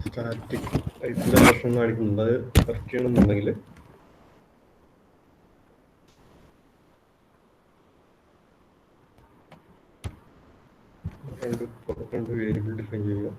സ്റ്റാറ്റിക് ടൈപ്പിന്റെ പ്രശ്നം കാണിക്കുന്നുണ്ട്. അത് കറക്റ്റ് ചെയ്യണമെന്നുണ്ടെങ്കിൽ രണ്ട് വേരിയബിൾ ഡിഫൈൻ ചെയ്യുക.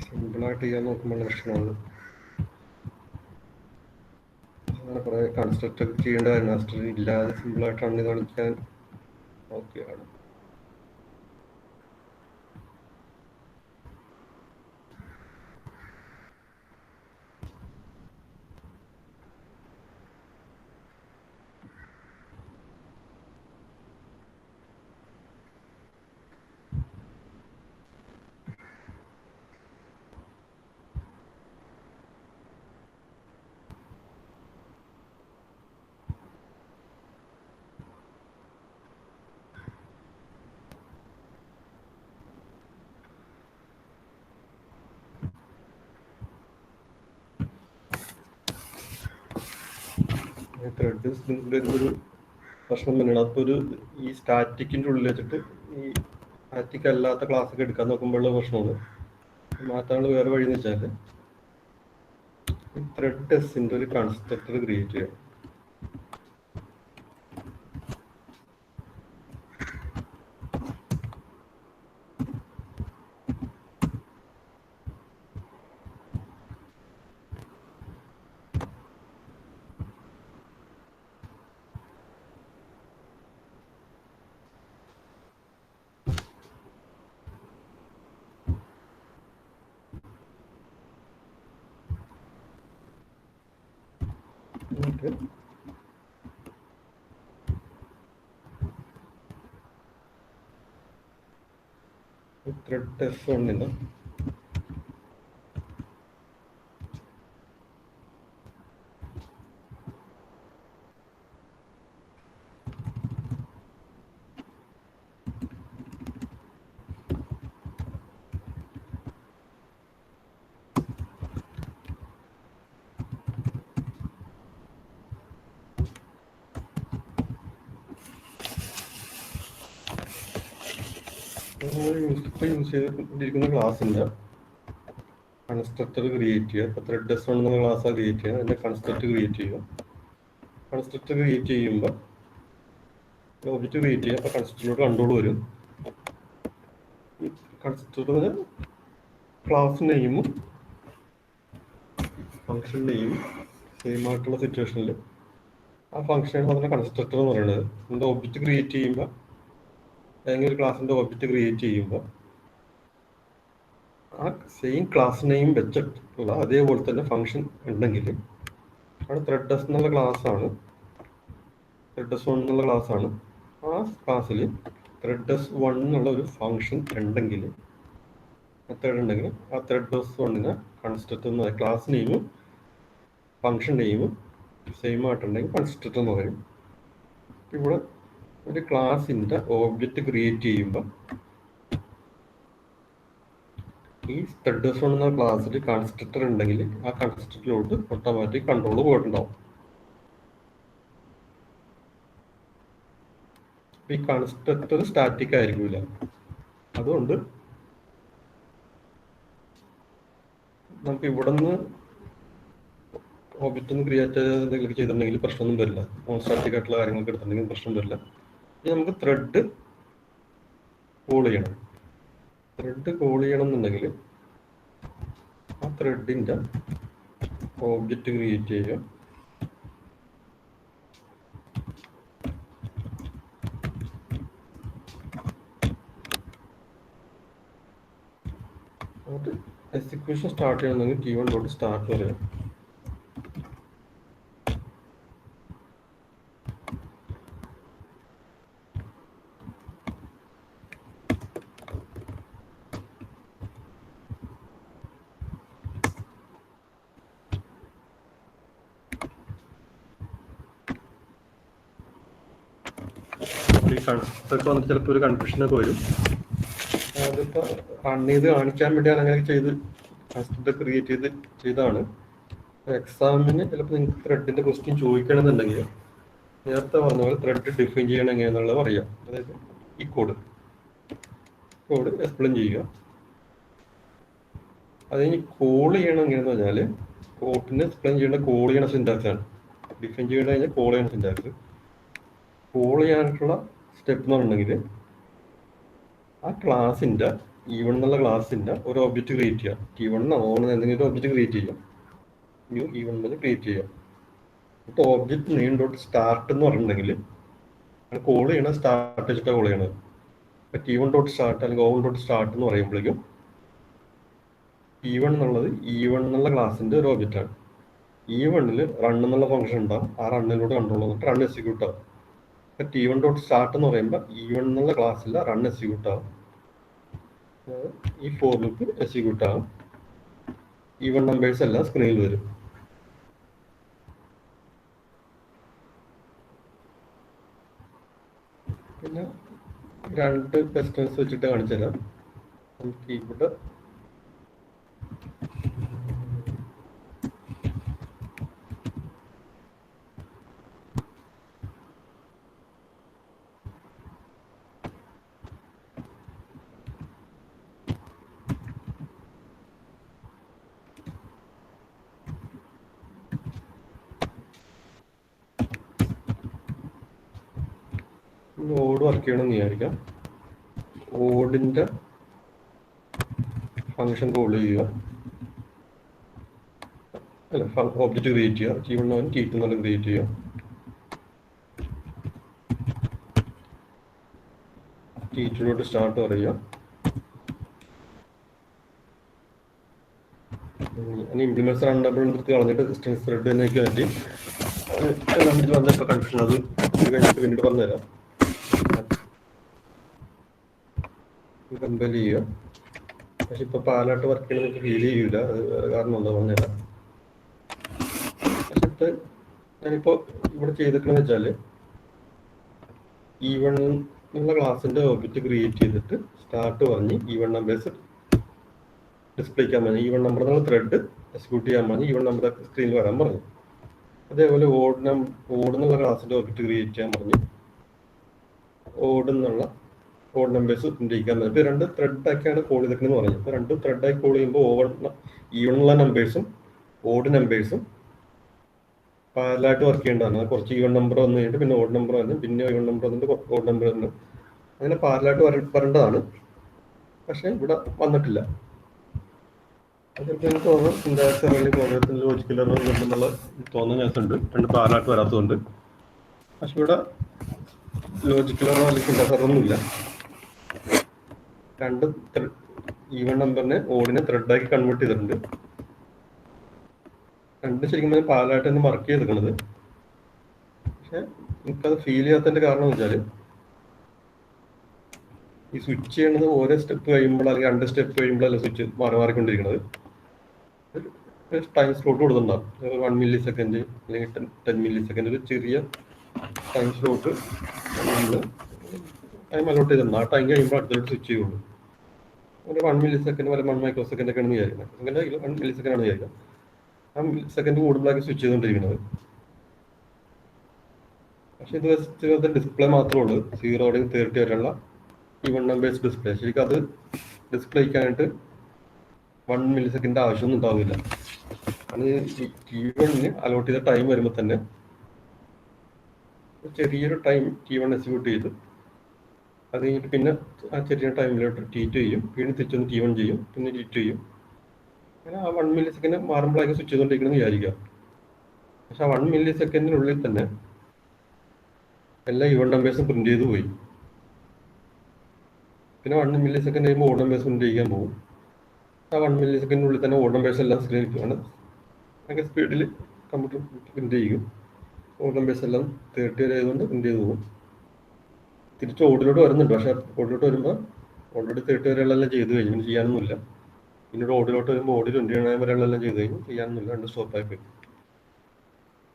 സിമ്പിളായിട്ട് ചെയ്യാൻ നോക്കുമ്പോൾ പ്രശ്നമാണ്. അങ്ങനെ കുറേ കൺസ്ട്രക്റ്റ് ഒക്കെ ചെയ്യേണ്ട കൺസ്ട്രക്ട് ഇല്ലാതെ സിമ്പിളായിട്ടാണ് കാണിക്കാൻ ഓക്കെയാണ്. ത്രെഡ് ഒരു പ്രശ്നം തന്നെയാണ്. അതൊരു ഈ സ്റ്റാറ്റിക്കിൻ്റെ ഉള്ളിൽ വെച്ചിട്ട് ഈ സ്റ്റാറ്റിക് അല്ലാത്ത ക്ലാസ് ഒക്കെ എടുക്കാൻ നോക്കുമ്പോഴുള്ള പ്രശ്നമാണ്. മാറ്റാനുള്ള വേറെ വഴി എന്ന് വെച്ചാൽ ത്രെഡ് എസിൻ്റെ ഒരു കൺസ്ട്രക്ടർ ക്രിയേറ്റ് ചെയ്യാം. ത്രെഡ് എസ് ഒന്നിന് യൂസ് ചെയ്തിരിക്കുന്ന ക്ലാസ്സിൻ്റെ കൺസ്ട്രക്ടർ ക്രിയേറ്റ് ചെയ്യുക. ഇപ്പോൾ ത്രെഡ് എസ് എന്നുള്ള ക്ലാസ്സാണ് ക്രിയേറ്റ് ചെയ്യുക. അതിൻ്റെ കൺസ്ട്രക്ടർ ക്രിയേറ്റ് ചെയ്യുക. കൺസ്ട്രക്ടർ ക്രിയേറ്റ് ചെയ്യുമ്പോൾ ഒബ്ജക്റ്റ് ക്രിയേറ്റ് ചെയ്യുക. അപ്പോൾ കൺസ്ട്രക്ടറിലോട്ട് കൺട്രോൾ വരും. കൺസ്ട്രക്ടറിന് ക്ലാസ് നെയിമും ഫംഗ്ഷൻ നെയിമും സെയിം ആയിട്ടുള്ള സിറ്റുവേഷനിൽ ആ ഫംഗ്ഷനാണ് അതിൻ്റെ കൺസ്ട്രക്ടർ എന്ന് പറയുന്നത്. അതിൻ്റെ ഒബ്ജക്റ്റ് ക്രിയേറ്റ് ചെയ്യുമ്പോൾ ഏതെങ്കിലും ഒരു ക്ലാസ്സിൻ്റെ ഒബ്ജക്റ്റ് ക്രിയേറ്റ് ചെയ്യുമ്പോൾ ആ സെയിം ക്ലാസ് നെയിം വെച്ചിട്ടുള്ള അതേപോലെ തന്നെ ഫംഗ്ഷൻ ഉണ്ടെങ്കിൽ അവിടെ ത്രെഡ് എസ് എന്നുള്ള ക്ലാസ്സാണ്, ത്രെഡ് എസ് 1 എന്നുള്ള ക്ലാസ്സാണ്. ആ ക്ലാസ്സിൽ ത്രെഡ് എസ് 1 എന്നുള്ള ഒരു ഫംഗ്ഷൻ ഉണ്ടെങ്കിൽ, മെത്തേഡ് ഉണ്ടെങ്കിൽ ആ ത്രെഡ് എസ് 1നെ കൺസ്ട്രക്ടർ എന്ന് പറയും. ക്ലാസ് നെയിമും ഫംഗ്ഷൻ നെയിമും സെയിം ആയിട്ടുണ്ടെങ്കിൽ കൺസ്ട്രക്ടർ എന്ന് പറയും. ഇവിടെ ഒരു ക്ലാസിൻ്റെ ഓബ്ജക്റ്റ് ക്രിയേറ്റ് ചെയ്യുമ്പോൾ ഈ ത്രെഡ് എസ് 1 എന്ന ക്ലാസ്സിൽ കൺസ്ട്രക്ടർ ഉണ്ടെങ്കിൽ ആ കൺസ്ട്രക്ടറിലോട്ട് ഓട്ടോമാറ്റിക് കൺട്രോൾ പോയിട്ടുണ്ടാവും. ഈ കൺസ്ട്രക്ടർ സ്റ്റാറ്റിക് ആയിരിക്കില്ല. അതുകൊണ്ട് നമുക്ക് ഇവിടെ നിന്ന് ഒബ്ജക്റ്റ് ഒന്ന് ക്രിയേറ്റ് എന്തെങ്കിലും ചെയ്തിട്ടുണ്ടെങ്കിൽ പ്രശ്നമൊന്നും വരില്ല. നോൺ സ്റ്റാറ്റിക് ആയിട്ടുള്ള കാര്യങ്ങളൊക്കെ എടുത്തിട്ടുണ്ടെങ്കിൽ പ്രശ്നം വരില്ല. ഇനി നമുക്ക് ത്രെഡ് കോൾ ചെയ്യണം. ത്രെഡ് കോൾ ചെയ്യണം എന്നുണ്ടെങ്കിൽ ആ ത്രെഡിൻ്റെ ഓബ്ജക്റ്റ് ക്രിയേറ്റ് ചെയ്യുക. അത് എക്സിക്യൂഷൻ സ്റ്റാർട്ട് ചെയ്യണമെങ്കിൽ T1 സ്റ്റാർട്ട് പറയാം. ഈ കൺസ്ട്രക്ടർ വന്നിട്ട് ചിലപ്പോൾ ഒരു കൺഫ്യൂഷനൊക്കെ വരും. അതിപ്പോൾ റൺ ചെയ്ത് കാണിക്കാൻ വേണ്ടിയാണ് അങ്ങനെ ചെയ്ത് കൺസ്ട്രക്ടർ ക്രിയേറ്റ് ചെയ്താണ്. എക്സാമിന് ചിലപ്പോൾ നിങ്ങൾക്ക് ത്രെഡിൻ്റെ ക്വസ്റ്റ്യൻ ചോദിക്കണമെന്നുണ്ടെങ്കിൽ നേരത്തെ പറഞ്ഞ പോലെ ത്രെഡ് ഡിഫൈൻ ചെയ്യണം എങ്ങനെയാണെന്നുള്ളത് പറയാം. അതായത് ഈ കോഡ് എക്സ്പ്ലെയിൻ ചെയ്യുക. അത് കഴിഞ്ഞ് കോൾ ചെയ്യണം എങ്ങനെയാണെന്ന് പറഞ്ഞാൽ കോഡിനെ എക്സ്പ്ലെയിൻ ചെയ്യേണ്ട കോൾ ചെയ്യണ സിൻറ്റാക്സ് ആണ്. ഡിഫൈൻ ചെയ്യേണ്ട കഴിഞ്ഞാൽ കോൾ ചെയ്യണ സിൻറ്റാക്സ്. കോൾ ചെയ്യാനായിട്ടുള്ള സ്റ്റെപ്പ് എന്ന് പറഞ്ഞിട്ടുണ്ടെങ്കിൽ ആ ക്ലാസിൻ്റെ E1 എന്നുള്ള ക്ലാസിൻ്റെ ഒരു ഒബ്ജക്റ്റ് ക്രിയേറ്റ് ചെയ്യുക. T1 എന്തെങ്കിലും ഒരു ഒബ്ജക്റ്റ് ക്രിയേറ്റ് ചെയ്യാം. ന്യൂ E1 ക്രിയേറ്റ് ചെയ്യാം. എന്നിട്ട് ഒബ്ജക്റ്റ് നെയിം ഡോട്ട് സ്റ്റാർട്ട് എന്ന് പറഞ്ഞിട്ടുണ്ടെങ്കിൽ കോൾ ചെയ്യണ സ്റ്റാർട്ട് വെച്ചിട്ടാണ് കോൾ ചെയ്യണത്. ഇപ്പം T1 സ്റ്റാർട്ട് അല്ലെങ്കിൽ O1 സ്റ്റാർട്ട് എന്ന് പറയുമ്പോഴേക്കും T1 എന്നുള്ളത് E1 എന്നുള്ള ക്ലാസിൻ്റെ ഒരു ഒബ്ജക്റ്റാണ്. E1 റൺ എന്നുള്ള ഫംഗ്ഷൻ ഉണ്ടാവും. ആ റണ്ണിലൂടെ കൺട്രോൾ വന്നിട്ട് റൺ എക്സിക്യൂട്ട് ആവും. ഇപ്പം T1 സ്റ്റാർട്ട് എന്ന് പറയുമ്പോൾ E1 എന്നുള്ള ക്ലാസ്സിൽ റൺ എക്സിക്യൂട്ട് ആവും. ഈ ഫോർ ലൂപ്പ് എക്സിക്യൂട്ട് ആവും. E1 നമ്പേഴ്സ് എല്ലാം സ്ക്രീനിൽ വരും. പിന്നെ രണ്ട് ക്വസ്റ്റ്യൻസ് വെച്ചിട്ട് കാണിച്ചു തരാം. നമുക്ക് ഇവിടെ ഓട് വർക്ക് ചെയ്യണമെന്ന് വിചാരിക്കാം. ഓടിൻ്റെ ഫംഗ്ഷൻ കോൾ ചെയ്യുക, അല്ല ഒബ്ജക്റ്റ് ക്രിയേറ്റ് ചെയ്യുക. T1 T2 എന്നുള്ള ക്രിയേറ്റ് ചെയ്യുക. T2 സ്റ്റാർട്ട് പറയുക. ഇംപ്ലിമെന്റ്സ് റണ്ണബിൾ എടുത്ത് കളഞ്ഞിട്ട് ഡിസ്റ്റൻസ് ത്രെഡ് തന്നെയൊക്കെ പറ്റി നമുക്ക് വന്നപ്പോൾ കൺഫ്യൂഷൻ. അത് കഴിഞ്ഞിട്ട് പിന്നീട് പറഞ്ഞുതരാം. കമ്പയർ ചെയ്യുക. പക്ഷെ ഇപ്പൊ പാലാട്ട് വർക്ക് ചെയ്യണമെന്ന് എനിക്ക് ഫീൽ ചെയ്യൂല. അത് കാരണം എന്താ പറഞ്ഞുതരാം. പക്ഷെ ഇപ്പൊ ഞാനിപ്പോ ഇവിടെ ചെയ്തിട്ടെന്ന് വെച്ചാല് E1 എന്നുള്ള ക്ലാസിന്റെ ഒബ്ജക്റ്റ് ക്രിയേറ്റ് ചെയ്തിട്ട് സ്റ്റാർട്ട് പറഞ്ഞ് E1 നമ്പേഴ്സ് ഡിസ്പ്ലേ ചെയ്യാൻ പറഞ്ഞു. E1 നമ്പർ എന്നുള്ള ത്രെഡ് എക്സിക്യൂട്ട് ചെയ്യാൻ പറഞ്ഞു. E1 നമ്പർ സ്ക്രീനിൽ വരാൻ പറഞ്ഞു. അതേപോലെ ഓടുന്നുള്ള ക്ലാസിന്റെ ഒബ്ജക്റ്റ് ക്രിയേറ്റ് ചെയ്യാൻ പറഞ്ഞു. ഓട് നമ്പേഴ്സ് പ്രിന്റ് ചെയ്യിക്കാൻ പറഞ്ഞു. ഇപ്പൊ രണ്ട് ത്രെഡാക്കിയാണ് കോൾ ചെയ്തിരിക്കുന്നത് പറഞ്ഞു. ഇപ്പൊ രണ്ട് ത്രെഡായി കോൾ ചെയ്യുമ്പോൾ E1 ഉള്ള നമ്പേഴ്സും ഓഡ് നമ്പേഴ്സും പാരലായിട്ട് വർക്ക് ചെയ്യേണ്ടതാണ്. കുറച്ച് E1 നമ്പർ വന്നു കഴിഞ്ഞിട്ട് പിന്നെ ഓഡ് നമ്പർ വന്നു, പിന്നെ E1 നമ്പർ വന്നിട്ട് ഓഡ് നമ്പർ വന്നു. അങ്ങനെ പാരലായിട്ട് വരേണ്ടതാണ്. പക്ഷെ ഇവിടെ വന്നിട്ടില്ല. ചിലപ്പോൾ എനിക്ക് തോന്നുന്നു സിന്റാക്സ് അല്ലെങ്കിൽ പ്രോഗ്രാമത്തിൽ ലോജിക്കൽ എറർ ഉണ്ടെന്നുള്ള തോന്നുന്ന കേസുണ്ട്, രണ്ട് പാരലായിട്ട് വരാത്തതുകൊണ്ട്. പക്ഷെ ഇവിടെ ലോജിക്കൽ എറർ അല്ലെങ്കിൽ സിന്റാക്സ് എറർ ഒന്നുമില്ല. രണ്ട് E1 നമ്പറിനെ ഓടിനെ ത്രെഡാക്കി കൺവേർട്ട് ചെയ്തിട്ടുണ്ട്. രണ്ട് ശരിക്കും പാരലായിട്ട് തന്നെ വർക്ക് ചെയ്തിരിക്കുന്നത്. പക്ഷെ എനിക്കത് ഫീൽ ചെയ്യാത്തതിന്റെ കാരണം എന്ന് വെച്ചാൽ ഈ സ്വിച്ച് ചെയ്യണത് ഓരോ സ്റ്റെപ്പ് കഴിയുമ്പോൾ അല്ലെങ്കിൽ രണ്ട് സ്റ്റെപ്പ് കഴിയുമ്പോഴല്ല സ്വിച്ച് മാറിക്കൊണ്ടിരിക്കുന്നത്. ടൈം സ്ലോട്ട് കൊടുത്തിട്ടുണ്ടാവും. 1 മില്ലി സെക്കൻഡ് അല്ലെങ്കിൽ 10 മില്ലി സെക്കൻഡ് ഒരു ചെറിയ ടൈം സ്ലോട്ട് നമ്മൾ ടൈം അലോട്ട് ചെയ്തിട്ടുണ്ട്. ആ ടൈം കഴിയുമ്പോൾ അടുത്തോട്ട് സ്വിച്ച് ചെയ്യുള്ളൂ. ഒരു 1 മില്ലി സെക്കൻഡ് വരെ 1 മൈക്രോ സെക്കൻഡ് ഒക്കെയാണ് വിചാരിക്കുന്നത്. അങ്ങനെ 1 മില്ലി സെക്കൻഡ് ആണ് വിചാരിക്കുക. ആ സെക്കൻഡ് കൂടുതലാക്കി സ്വിച്ച് ചെയ്തുകൊണ്ടിരിക്കുന്നത്. പക്ഷെ ഇത് വെച്ച് ഡിസ്പ്ലേ മാത്രമേ ഉള്ളൂ. 0 30 വരെയുള്ള E1 നമ്പേഴ്സ് ഡിസ്പ്ലേ. ശരിക്കും അത് ഡിസ്പ്ലേ ചെയ്യാനായിട്ട് 1 മില്ലി സെക്കൻഡ് ആവശ്യമൊന്നും ഉണ്ടാവില്ല. അത് T1 അലോട്ട് ചെയ്ത ടൈം വരുമ്പോൾ തന്നെ ചെറിയൊരു ടൈം T1 എക്സിക്യൂട്ട് ചെയ്ത് അത് കഴിഞ്ഞിട്ട് പിന്നെ ആ ചെറിയ ടൈമിലോട്ട് T2 ചെയ്യും, പിന്നെ തിരിച്ചൊന്ന് T1 ചെയ്യും, പിന്നെ T2 ചെയ്യും. അങ്ങനെ ആ 1 മില്ലി സെക്കൻഡ് മാറുമ്പോഴേക്കും സ്വിച്ച് ചെയ്തുകൊണ്ടിരിക്കണമെന്ന് വിചാരിക്കുക. പക്ഷെ ആ 1 മില്ലി സെക്കൻഡിനുള്ളിൽ തന്നെ എല്ലാ E1 നമ്പേഴ്സും പ്രിന്റ് ചെയ്ത് പോയി. പിന്നെ 1 മില്ലി സെക്കൻഡ് കഴിയുമ്പോൾ ഓഡ് നമ്പേഴ്സ് പ്രിന്റ് ചെയ്യാൻ പോകും. ആ 1 മില്ലി സെക്കൻഡിനുള്ളിൽ തന്നെ ഓഡ് നമ്പേഴ്സ് എല്ലാം സ്ക്രീനിൽ ഭയങ്കര സ്പീഡിൽ കമ്പ്യൂട്ടർ പ്രിന്റ് ചെയ്യും. ഓഡ് നമ്പേഴ്സ് എല്ലാം 30 വരെ ആയതുകൊണ്ട് പ്രിന്റ് ചെയ്ത് പോകും. തിരിച്ച് ഓഡിലോട്ട് വരുന്നുണ്ട്. പക്ഷെ ഓഡിലോട്ട് വരുമ്പോൾ ഓൾറെഡി 30 വരെയുള്ളതെല്ലാം ചെയ്ത് കഴിഞ്ഞു, പിന്നെ ചെയ്യാനൊന്നുമില്ല. പിന്നീട് ഓഡിലോട്ട് വരുമ്പോൾ ഓടി 29 വരെയുള്ളതെല്ലാം ചെയ്ത് കഴിഞ്ഞു, ചെയ്യാനൊന്നുമില്ല, രണ്ട് സ്റ്റോപ്പായി പോയി.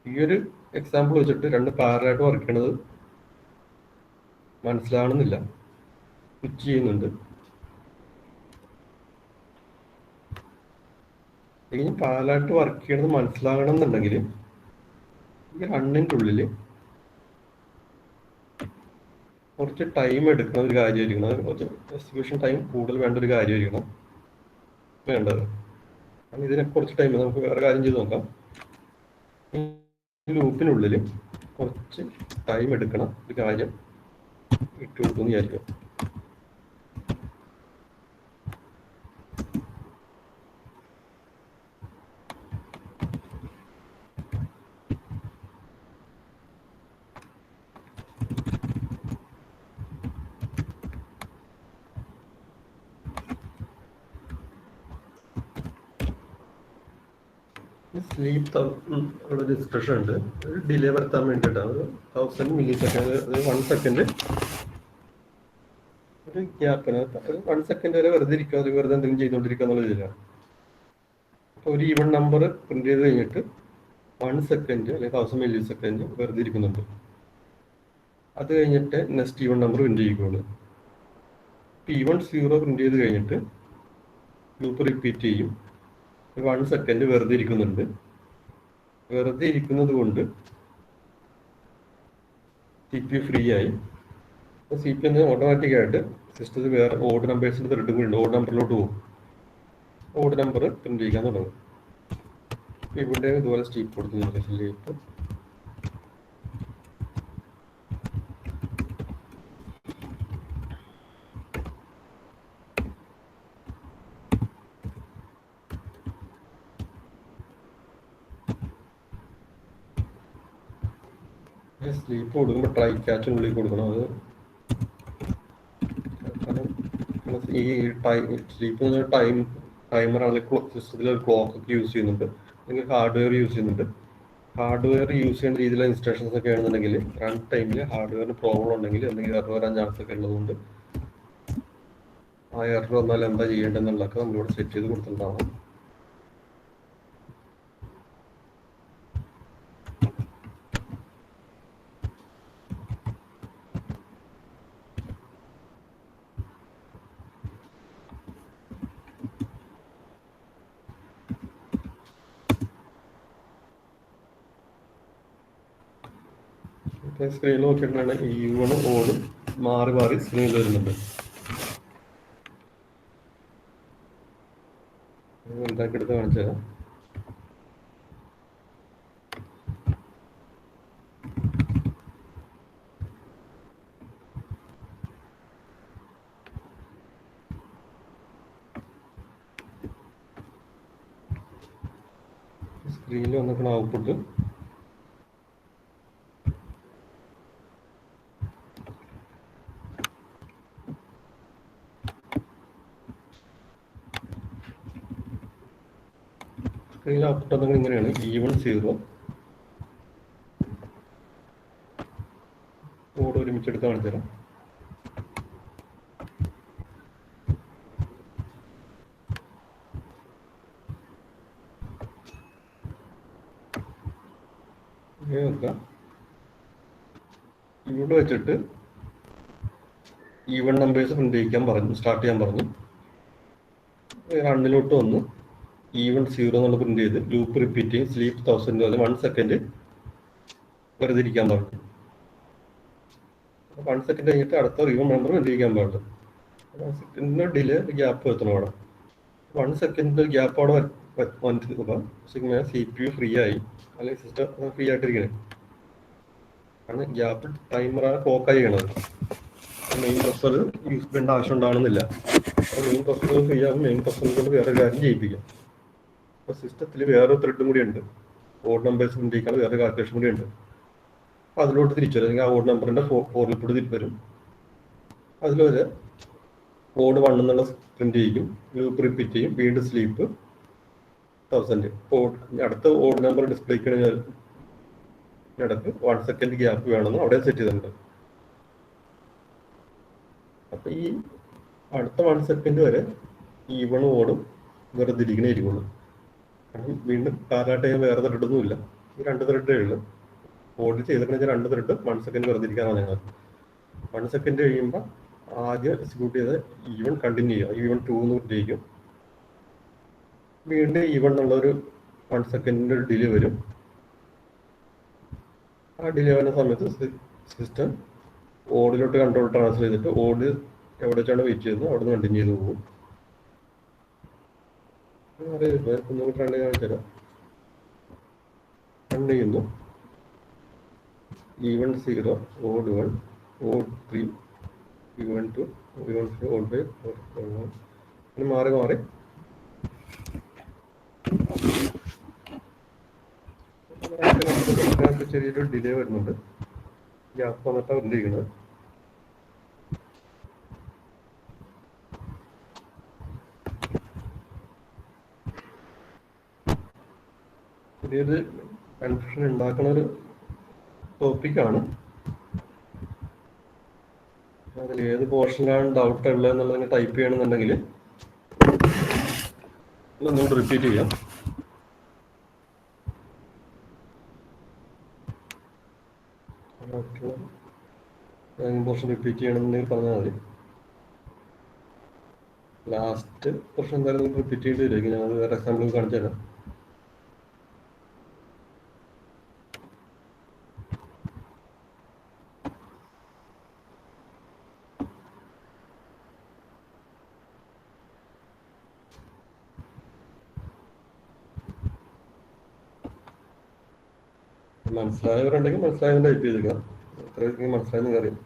ഈ ഒരു എക്സാമ്പിൾ വെച്ചിട്ട് രണ്ട് പാരലായിട്ട് വർക്ക് ചെയ്യണത് മനസ്സിലാവണമെന്നില്ല. സ്വിച്ച് ചെയ്യുന്നുണ്ട്. ഇനി പാരലായിട്ട് വർക്ക് ചെയ്യണത് മനസ്സിലാകണം എന്നുണ്ടെങ്കിൽ ഈ റണ്ണിൻ്റെ ഉള്ളിൽ കുറച്ച് ടൈം എടുക്കുന്ന ഒരു കാര്യമായിരിക്കണം. അത് കുറച്ച് എക്സിക്യൂഷൻ ടൈം കൂടുതൽ വേണ്ട ഒരു കാര്യമായിരിക്കണം വേണ്ടത്. കാരണം ഇതിനെ കുറച്ച് ടൈം നമുക്ക് വേറെ കാര്യം ചെയ്ത് നോക്കാം. ഈ ലൂപ്പിനുള്ളിൽ കുറച്ച് ടൈം എടുക്കണം ഒരു കാര്യം ഇട്ട് കൊടുക്കുമെന്ന് വിചാരിക്കും. സ്ലീപ്പ് ഉള്ളൊരു എക്സ്പ്രഷൻ ഉണ്ട്. ഒരു ഡിലേ വരുത്താൻ വേണ്ടിയിട്ടാണ്. 1000 മില്ലി സെക്കൻഡ്, 1 സെക്കൻഡ് ഒരു ഗ്യാപ്പിന് 1 സെക്കൻഡ് വരെ വെറുതെ ഇരിക്കുക, അത് വെറുതെ എന്തെങ്കിലും ചെയ്തുകൊണ്ടിരിക്കുക എന്നുള്ള ഇതിലാണ്. അപ്പോൾ ഒരു E1 നമ്പർ പ്രിന്റ് ചെയ്ത് കഴിഞ്ഞിട്ട് 1 സെക്കൻഡ് അല്ലെങ്കിൽ 1000 മില്ലി സെക്കൻഡ് വെറുതെ ഇരിക്കുന്നുണ്ട്. അത് കഴിഞ്ഞിട്ട് നെക്സ്റ്റ് E1 നമ്പർ പ്രിന്റ് ചെയ്യുകയുള്ളൂ. E1 0 പ്രിന്റ് ചെയ്ത് കഴിഞ്ഞിട്ട് ലൂപ്പ് റിപ്പീറ്റ് ചെയ്യും. 1 സെക്കൻഡ് വെറുതെ ഇരിക്കുന്നുണ്ട്. വെറുതെ ഇരിക്കുന്നത് കൊണ്ട് CPU ഫ്രീ ആയി. CPU ഓട്ടോമാറ്റിക്കായിട്ട് സിസ്റ്റത്തിൽ വേറെ ഓഡ് നമ്പേഴ്സിൻ്റെ ത്രെഡും കൂടി ഉണ്ട്. ഓഡ് നമ്പറിലോട്ട് പോകും. ഓഡ് നമ്പർ പ്രിന്റ് ചെയ്യാൻ തുടങ്ങും. ഇവിടെ ഇതുപോലെ സ്റ്റീപ്പ് കൊടുക്കുന്നുണ്ട്. സ്ലീപ്പ് കൊടുക്കുമ്പോൾ ട്രൈ ക്യാച്ചിനുള്ളിൽ കൊടുക്കണം. അത് കാരണം ഈ സ്ലീപ്പ് ടൈമറാണ്. സിസ്റ്റത്തിൽ ഒരു ക്ലോക്ക് ഒക്കെ യൂസ് ചെയ്യുന്നുണ്ട്, അല്ലെങ്കിൽ ഹാർഡ്വെയർ യൂസ് ചെയ്യുന്നുണ്ട്. ഹാർഡ്വെയർ യൂസ് ചെയ്യുന്ന രീതിയിലുള്ള ഇൻസ്ട്രക്ഷൻസ് ഒക്കെ ആണെന്നുണ്ടെങ്കിൽ റൺ ടൈമിൽ ഹാർഡ്വെയറിന് പ്രോബ്ലം ഉണ്ടെങ്കിൽ എന്തെങ്കിലും എറർ വരാൻ ചാൻസ് ഒക്കെ ഉള്ളതുകൊണ്ട് ആ എറർ വന്നാൽ എന്താ ചെയ്യേണ്ടതെന്നുള്ളതൊക്കെ നമ്മളിവിടെ സെറ്റ് ചെയ്ത് കൊടുത്തിട്ടുണ്ടാവും. സ്ക്രീനിൽ നോക്കിയിട്ടുണ്ടെങ്കിൽ ഈവണും ഓടും മാറി മാറി സ്ക്രീനിൽ വരുന്നുണ്ട്. എന്താക്കി എടുത്ത് കാണിച്ചു തരാം. സ്ക്രീനിൽ വന്നിരിക്കുന്ന ഔട്ട്പുട്ട് വന്നിരിക്കുന്നത് ഇങ്ങനെയാണ്. ഈവൺ 0 ഓട് ഒരുമിച്ചെടുത്ത് കാണിച്ചു തരാം. ഇവിടെ വെച്ചിട്ട് ഈവൺ നമ്പേഴ്സ് പ്രിന്റ് ചെയ്യിക്കാൻ പറഞ്ഞു, സ്റ്റാർട്ട് ചെയ്യാൻ പറഞ്ഞു. റണ്ണിലോട്ട് വന്ന് ഈവൺ 0 എന്നുള്ള പ്രിന്റ് ചെയ്ത് ലൂപ്പ് റിപ്പീറ്റ് ചെയ്യും. സ്ലീപ്പ് 1000 പോലെ 1 സെക്കൻഡ് വെറുതെ ഇരിക്കാൻ പറഞ്ഞു. 1 സെക്കൻഡ് കഴിഞ്ഞിട്ട് അടുത്ത ഈവൺ നമ്പർ പ്രിന്റ് ചെയ്യിക്കാൻ പാടില്ല. 1 സെക്കൻഡിന് ഡിലേ ഗ്യാപ്പ് എത്തണം അവിടെ. 1 സെക്കൻഡ് ഗ്യാപ്പ് അവിടെ വന്നിട്ട് സിഗ്മ CPU ഫ്രീ ആയി, അല്ലെങ്കിൽ സിസ്റ്റം ഫ്രീ ആയിട്ടിരിക്കണേ. കാരണം ഗ്യാപ്പ് ടൈമറാണ് ക്ലോക്കായി ചെയ്യണത്. മെയിൻ പ്രൊസസർ യൂസ് ചെയ്യേണ്ട ആവശ്യം ഉണ്ടാവണമെന്നില്ല. മെയിൻ പ്രൊസസർ ഫ്രീ ആകും. മെയിൻ പ്രൊസസർ കൊണ്ട് വേറെ കാര്യം ചെയ്യിപ്പിക്കാം. അപ്പോൾ സിസ്റ്റത്തിൽ വേറെ ത്രെഡും കൂടി ഉണ്ട്. ഓഡ് നമ്പേഴ്സ് പ്രിന്റ് വേറെ കാൽക്കുലേഷൻ കൂടി ഉണ്ട്. അപ്പോൾ അതിലോട്ട് തിരിച്ചു വരും. അല്ലെങ്കിൽ ആ ഓഡ് നമ്പറിന്റെ ഫോറിൽ തിരിച്ചു വരും. അതിലൊരു ഓഡ് 1 എന്നുള്ള പ്രിന്റ് ചെയ്യും, ലൂപ്പ് റിപ്പീറ്റ് ചെയ്യും, വീണ്ടും സ്ലീപ്പ് 1000. അടുത്ത ഓഡ് നമ്പർ ഡിസ്പ്ലേക്ക് ഇടയ്ക്ക് 1 സെക്കൻഡ് ഗ്യാപ്പ് വേണമെന്ന് അവിടെ സെറ്റ് ചെയ്തിട്ടുണ്ട്. അപ്പൊ ഈ അടുത്ത 1 സെക്കൻഡ് വരെ ഈവണും ഓടും വെറുതെ ഇരിക്കണേ ഇരിക്കുള്ളൂ. കാരണം വീണ്ടും കാലാട്ട് ചെയ്യാൻ വേറെ ത്രെഡൊന്നുമില്ല. ഈ 2 ത്രെഡേ ഉള്ളൂ. ഓഡ് ചെയ്തിട്ടുണ്ടെങ്കിൽ 2 ത്രെഡ് 1 സെക്കൻഡ് വെറുതെ ഇരിക്കാനാണ് ഞങ്ങൾ. 1 സെക്കൻഡ് കഴിയുമ്പോൾ ആദ്യം എക്സിക്യൂട്ട് ചെയ്ത് ഈവൺ കണ്ടിന്യൂ ചെയ്യുക. ഈവൺ 2 എന്ന് ഉദ്ദേശിക്കും. വീണ്ടും ഈവൺ എന്നുള്ളൊരു 1 സെക്കൻഡിൻ്റെ ഡിലേ വരും. ആ ഡിലേ വരുന്ന സമയത്ത് സിസ്റ്റം ഓഡിലോട്ട് കൺട്രോൾ ട്രാൻസ്ഫർ ചെയ്തിട്ട് ഓഡ് എവിടെ വെച്ചാണ് വെയിറ്റ് ചെയ്യുന്നത് അവിടെ നിന്ന് കണ്ടിന്യൂ ചെയ്ത് പോകും. റൺ കാണിച്ചു തരാം. റൺ ചെയ്യുന്നു. Even 0, odd 1, odd 3, even 2, even 4, odd 5, odd 1. അങ്ങനെ മാറി മാറി ചെറിയൊരു ഡിലേ വരുന്നുണ്ട്. ഗ്യാപ്പ് വന്നിട്ടാണ് വന്നിരിക്കുന്നത്. ചെറിയൊരു കൺഫ്യൂഷൻ ഉണ്ടാക്കുന്ന ഒരു ടോപ്പിക്കാണ്. അതിൽ ഏത് പോർഷനിലാണ് ഡൗട്ട് ഉള്ളത് എന്നുള്ളതിന് ടൈപ്പ് ചെയ്യണമെന്നുണ്ടെങ്കിൽ ഒന്നുകൂടി റിപ്പീറ്റ് ചെയ്യാം. പോർഷൻ റിപ്പീറ്റ് ചെയ്യണമെന്നുണ്ടെങ്കിൽ പറഞ്ഞാൽ മതി. ലാസ്റ്റ് പോർഷൻ എന്തായാലും റിപ്പീറ്റ് ചെയ്യേണ്ടി വരും. ഞാൻ വേറെ എക്സാമ്പിൾ കാണിച്ചു തരാം. മനസ്സിലായവരുണ്ടെങ്കിൽ മനസ്സിലായവൻ ടൈപ്പ് ചെയ്തേക്കാം. എത്ര മനസ്സിലായെന്ന് അറിയാം.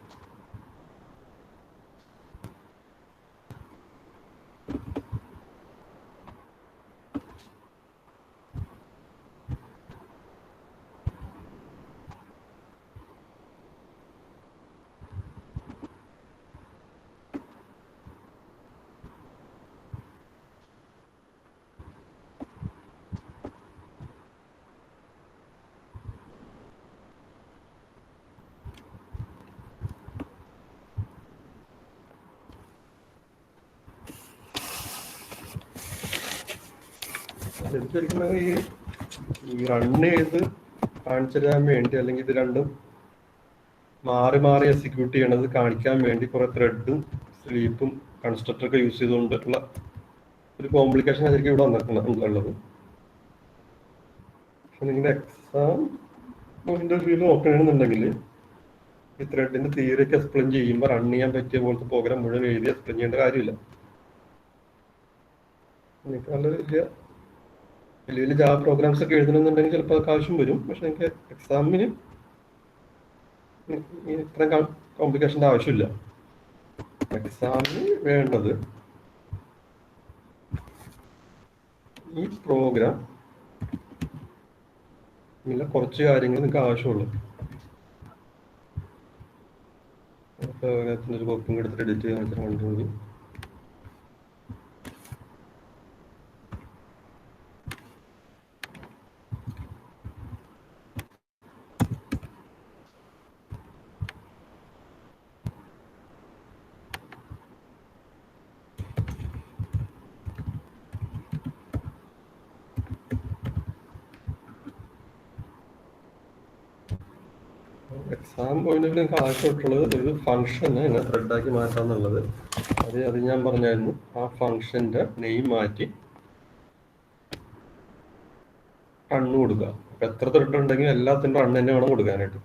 ശരിക്കും ഈ റൺ ചെയ്ത് കാണിച്ചു തരാൻ വേണ്ടി, അല്ലെങ്കിൽ ഇത് രണ്ടും മാറി മാറി എക്സിക്യൂട്ട് ചെയ്യണത് കാണിക്കാൻ വേണ്ടി കുറെ ത്രെഡും സ്ലീപ്പും കൺസ്ട്രക്ടറൊക്കെ യൂസ് ചെയ്തുകൊണ്ടുള്ള ഒരു കോംപ്ലിക്കേഷൻ ആയിരിക്കും ഇവിടെ വന്നിട്ടുള്ളത്. പക്ഷെ നിങ്ങളുടെ എക്സാം പോയിന്റ് ഓഫ് വ്യൂ നോക്കണമെന്നുണ്ടെങ്കിൽ ഈ ത്രെഡിന്റെ തിയറി ഒക്കെ എക്സ്പ്ലെയിൻ ചെയ്യുമ്പോൾ റൺ ചെയ്യാൻ പറ്റിയ പോലത്തെ പ്രോഗ്രാം മുഴുവൻ എഴുതി എക്സ്പ്ലെയിൻ ചെയ്യേണ്ട കാര്യമില്ല. നിങ്ങൾക്ക് നല്ല വലിയ വലിയ ജാവ പ്രോഗ്രാംസ് ഒക്കെ എഴുതണമെന്നുണ്ടെങ്കിൽ ചിലപ്പോൾ അതൊക്കെ ആവശ്യം വരും. പക്ഷെ നിങ്ങൾക്ക് എക്സാമിന് ഇത്രയും കോംപ്ലിക്കേഷൻ്റെ ആവശ്യമില്ല. എക്സാമിന് വേണ്ടത് ഈ പ്രോഗ്രാം ഇങ്ങനെ കുറച്ച് കാര്യങ്ങൾ നിങ്ങൾക്ക് ആവശ്യമുള്ളൂ. പ്രോഗ്രാമത്തിൻ്റെ ഒരു കോപ്പിങ് എടുത്തിട്ട് എഡിറ്റ് ചെയ്യാൻ കണ്ടുപോയി. എക്സാം പോയിന്റ് നിങ്ങൾക്ക് ആവശ്യമായിട്ടുള്ളത് ഒരു ഫംഗ്ഷന് എങ്ങനെ ത്രെഡാക്കി മാറ്റാന്നുള്ളത്. അത് ഞാൻ പറഞ്ഞായിരുന്നു. ആ ഫംഗ്ഷന്റെ നെയിം മാറ്റി റണ്ണ് കൊടുക്കുക. അപ്പം എത്ര ത്രെഡ് ഉണ്ടെങ്കിൽ എല്ലാത്തിൻ്റെ റണ്ണ് തന്നെ വേണം കൊടുക്കാനായിട്ട്.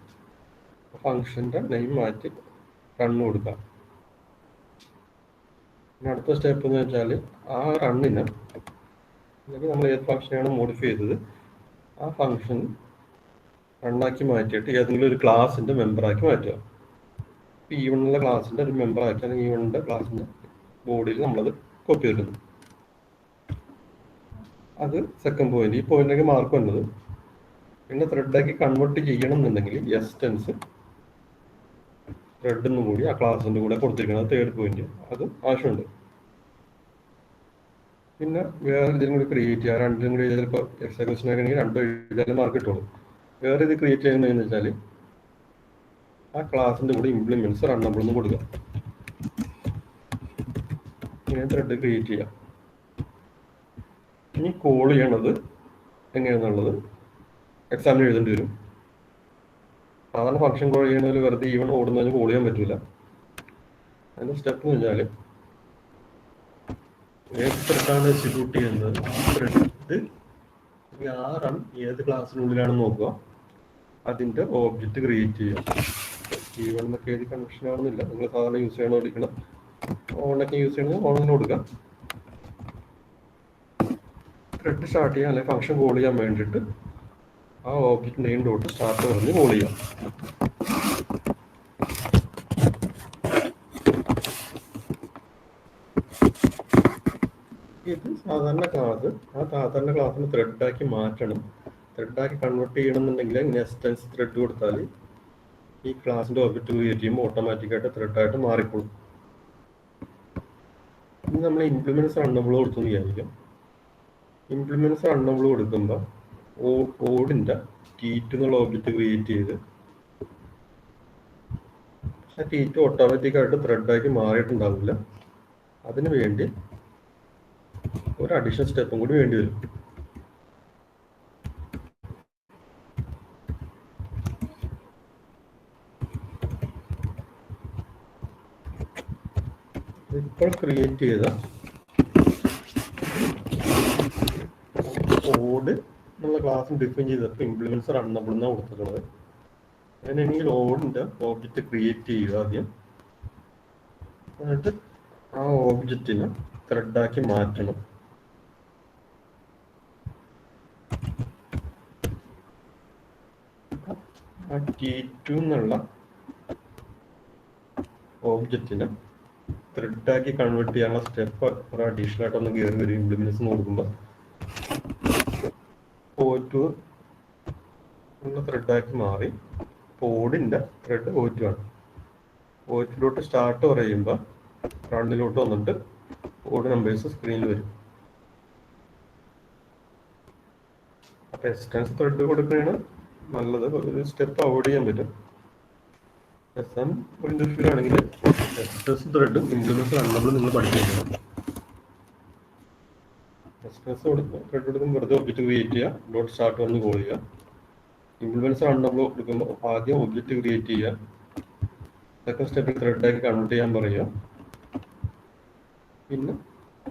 ഫംഗ്ഷന്റെ നെയിം മാറ്റി റണ്ണ് കൊടുക്കുക. പിന്നെ അടുത്ത സ്റ്റെപ്പ് എന്ന് വെച്ചാൽ ആ റണ്ണിന്, അല്ലെങ്കിൽ നമ്മൾ ഏത് ഫംഗ്ഷനാണ് മോഡിഫൈ ചെയ്തത് ആ ഫംഗ്ഷൻ റണ്ണാക്കി മാറ്റിയിട്ട് ഏതെങ്കിലും ഒരു ക്ലാസിന്റെ മെമ്പറാക്കി മാറ്റുക. E1 ക്ലാസിന്റെ ഒരു മെമ്പറാക്കി, അല്ലെങ്കിൽ E1 ക്ലാസിന്റെ ബോഡിയിൽ നമ്മളത് കോപ്പി ചെയ്തിരുന്നു. അത് സെക്കൻഡ് പോയിന്റ്. ഈ പോയിന്റിലേക്ക് മാർക്ക് വന്നത്. പിന്നെ ത്രെഡാക്കി കൺവേർട്ട് ചെയ്യണം എന്നുണ്ടെങ്കിൽ എസ്റ്റൻസ് ത്രെഡ് എന്നും കൂടി ആ ക്ലാസിന്റെ കൂടെ കൊടുത്തിരിക്കുന്നത് തേർഡ് പോയിന്റ്. അതും ആവശ്യമുണ്ട്. പിന്നെ വേറെ എന്തെങ്കിലും കൂടി ക്രിയേറ്റ് ചെയ്യുക. രണ്ടിലും കൂടി ചിലപ്പോൾ എക്സ്ട്രാ ക്വസ്റ്റൻ ആണെങ്കിൽ രണ്ടോ എഴുതിയാലും മാർക്ക് കിട്ടുള്ളൂ. വേറെ ഇത് ക്രിയേറ്റ് ചെയ്യുന്നതെന്ന് വെച്ചാൽ ആ ക്ലാസിന്റെ കൂടെ ഇംപ്ലിമെന്റ്സ് റണ്ണബിൾ എന്ന് കൊടുക്കുക. ഇങ്ങനെ ത്രെഡ് ക്രിയേറ്റ് ചെയ്യാം. ഇനി കോൾ ചെയ്യണത് എങ്ങനെയാണെന്നുള്ളത് എക്സാമിന് എഴുതേണ്ടി വരും. സാധാരണ ഫംഗ്ഷൻ കോൾ ചെയ്യണതിൽ വെറുതെ ഈവൺ ഓടുന്നതിന് കോൾ ചെയ്യാൻ പറ്റില്ല. അതിന്റെ സ്റ്റെപ്പ് എന്ന് വെച്ചാൽ ഏത് ത്രെഡാണ് എക്സിക്യൂട്ട് ചെയ്യുന്നത്, ത്രെഡ് ആ റൺ ഏത് ക്ലാസ്സിനുള്ളിലാണെന്ന് നോക്കുക. അതിന്റെ ഓബ്ജക്റ്റ് ക്രിയേറ്റ് ചെയ്യുക. E1 എന്നൊക്കെ ഏത് കൺവെൻഷൻ ആണെന്നില്ല, നിങ്ങൾ സാധാരണ യൂസ് ചെയ്യണോ എടുക്കണം. ഓണൊക്കെ യൂസ് ചെയ്യണമെങ്കിൽ ഓണിന് കൊടുക്കാം. ത്രെഡ് സ്റ്റാർട്ട് ചെയ്യാൻ അല്ലെങ്കിൽ ഫംഗ്ഷൻ കോൾ ചെയ്യാൻ വേണ്ടിയിട്ട് ആ ഓബ്ജക്റ്റ് നെയിം ഡോട്ട് സ്റ്റാർട്ട് പറഞ്ഞ് കോൾ ചെയ്യാം. ഇത് സാധാരണ ക്ലാസ്. ആ സാധാരണ ക്ലാസ്സിന് ത്രെഡാക്കി മാറ്റണം. ത്രെഡാക്കി കൺവേർട്ട് ചെയ്യണമെന്നുണ്ടെങ്കിൽ നെസ്റ്റൻസ് ത്രെഡ് കൊടുത്താൽ ഈ ക്ലാസിന്റെ ഒബ്ജക്റ്റ് ക്രിയേറ്റ് ചെയ്യുമ്പോൾ ഓട്ടോമാറ്റിക്കായിട്ട് ത്രെഡായിട്ട് മാറിക്കോളും. ഇനി നമ്മൾ ഇംപ്ലിമെന്റ്സ് റണ്ണബിൾ കൊടുത്തെന്ന് വിചാരിക്കും. ഇംപ്ലിമെന്റ്സ് റണ്ണബിൾ കൊടുക്കുമ്പോൾ ഓടിന്റെ T2 എന്നുള്ള ഒബ്ജക്റ്റ് ക്രിയേറ്റ് ചെയ്ത് ആ T2 ഓട്ടോമാറ്റിക്കായിട്ട് ത്രെഡാക്കി മാറിയിട്ടുണ്ടാവില്ല. അതിനു വേണ്ടി ഒരു അഡീഷണൽ സ്റ്റെപ്പും കൂടി വേണ്ടി വരും. ഇപ്പോൾ ക്രിയേറ്റ് ചെയ്ത ഓഡ് എന്നുള്ള ക്ലാസ് ഡിഫൈൻ ചെയ്തപ്പോൾ ഇംപ്ലിമെന്റ്സ് റണ്ണബിൾ എന്നാണ് കൊടുത്തിട്ടുള്ളത്. അങ്ങനെയാണെങ്കിൽ ഓഡിന്റെ ഓബ്ജക്റ്റ് ക്രിയേറ്റ് ചെയ്യുക ആദ്യം. എന്നിട്ട് ആ ഓബ്ജക്റ്റിനെ ത്രെഡാക്കി മാറ്റണം. ആ T2 എന്നുള്ള ഓബ്ജക്റ്റിനെ ത്രെഡാക്കി കൺവേർട്ട് ചെയ്യാനുള്ള സ്റ്റെപ്പ് ഒരു അഡീഷണൽ ആയിട്ടൊന്ന് കയറി വരും. ഇംപ്ലിമെന്റ്സ് നോക്കുമ്പോൾ O2 ഉള്ള ത്രെഡാക്കി മാറി. ഓഡിന്റെ ത്രെഡ് O2 ആണ്. O2 സ്റ്റാർട്ട് പറയുമ്പോൾ റണ്ണിലോട്ട് വന്നിട്ട് ഓഡ് നമ്പേഴ്സ് സ്ക്രീനിൽ വരും. അപ്പൊ എക്സ്റ്റൻസ് ത്രെഡ് കൊടുക്കുകയാണ് നല്ലത്. ഒരു സ്റ്റെപ്പ് അവോയ്ഡ് ചെയ്യാൻ പറ്റും. എക്സാം പോയിന്റ് ഓഫ് വ്യൂ ആണെങ്കിൽ എക്സ്റ്റൻസ് ത്രെഡും ഇംപ്ലിമെന്റ്സ് റണ്ണബിളും നിങ്ങൾ പഠിക്കണം. എക്സ്പ്രസ് കൊടുക്കും വെറുതെ ഒബ്ജക്റ്റ് ക്രിയേറ്റ് ചെയ്യുക, ഡോട്ട് സ്റ്റാർട്ട് വന്ന് കോൾ ചെയ്യുക. ഇംപ്ലിമെന്റ്സ് ആണ് നമ്മൾ കൊടുക്കുമ്പോൾ ആദ്യം ഒബ്ജക്റ്റ് ക്രിയേറ്റ് ചെയ്യുക, സെക്കൻഡ് സ്റ്റെപ്പിൽ ത്രെഡാക്കി കൺവേർട്ട് ചെയ്യാൻ പറയുക, പിന്നെ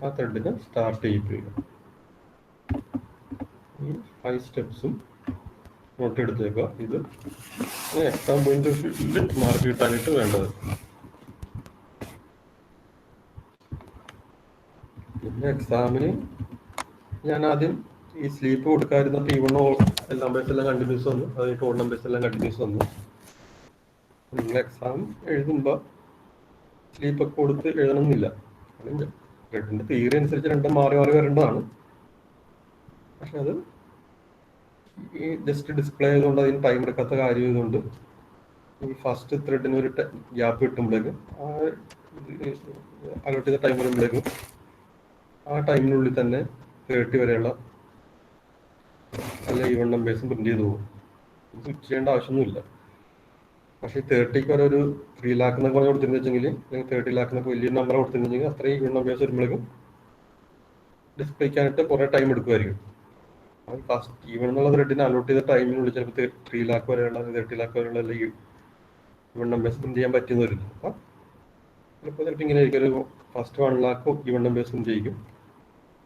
ആ ത്രെഡിനെ സ്റ്റാർട്ട് ചെയ്യിപ്പിക്കുക. ഈ 5 സ്റ്റെപ്സും നോട്ട് എടുത്തേക്കുക. ഇത് എക്സാം പോയിന്റ് ഓഫ് വ്യൂവിൽ മാർക്ക് കിട്ടാനായിട്ട് വേണ്ടത്. പിന്നെ എക്സാമിന് ഞാൻ ആദ്യം ഈ സ്ലീപ്പ് കൊടുക്കാതിരുന്നപ്പോൾ ഈവൺ എൽ നമ്പേഴ്സ് എല്ലാം കണ്ടിന്യൂസ് വന്നു, അതായത് ഓൾ നമ്പേഴ്സ് എല്ലാം കണ്ടിന്യൂസ് വന്നു. നിങ്ങൾ എക്സാം എഴുതുമ്പോൾ സ്ലീപ്പൊക്കെ കൊടുത്ത് എഴുതണമെന്നില്ല. ത്രെഡിൻ്റെ തിയറി അനുസരിച്ച് രണ്ടും മാറി മാറി വരേണ്ടതാണ്. പക്ഷെ അത് ഈ ജസ്റ്റ് ഡിസ്പ്ലേ ചെയ്തുകൊണ്ട് അതിന് ടൈം എടുക്കാത്ത കാര്യം ഇതുകൊണ്ട് ഈ ഫസ്റ്റ് ത്രെഡിന് ഒരു ഗ്യാപ്പ് കിട്ടുമ്പോഴേക്കും അലോട്ട് ചെയ്ത ടൈം വരുമ്പോഴേക്കും ആ ടൈമിനുള്ളിൽ തന്നെ 30 വരെയുള്ള നല്ല ഈവൺ നമ്പേഴ്സും പ്രിന്റ് ചെയ്ത് പോകും. സ്വിച്ച് ചെയ്യേണ്ട ആവശ്യമൊന്നുമില്ല. പക്ഷേ ഈ 30ക്ക് വരെ ഒരു 3 lakh എന്നൊക്കെ പറഞ്ഞ് കൊടുത്തിരുന്നെങ്കിൽ, അല്ലെങ്കിൽ 30 lakh എന്നൊക്കെ വലിയ നമ്പർ കൊടുത്തിരുന്നെങ്കിൽ അത്രയും ഈവൺ നമ്പേഴ്സ് വരുമ്പോഴേക്കും ഡിസ്പ്ലേക്കാനായിട്ട് കുറേ ടൈം എടുക്കുമായിരിക്കും. അത് ഫസ്റ്റ് ഈവൺ എന്നുള്ള ത്രെഡിന് അലോട്ട് ചെയ്ത ടൈമിനുള്ളിൽ ചിലപ്പോൾ 3 lakh വരെയുള്ള 30 lakh വരെയുള്ള അല്ലെങ്കിൽ ഈവൺ നമ്പേഴ്സ് പ്രിന്റ് ചെയ്യാൻ പറ്റുന്ന വരില്ല. അപ്പം ചിലപ്പോൾ ഇങ്ങനെ ആയിരിക്കും, ഒരു first 1 lakh even numbers print ചെയ്യും,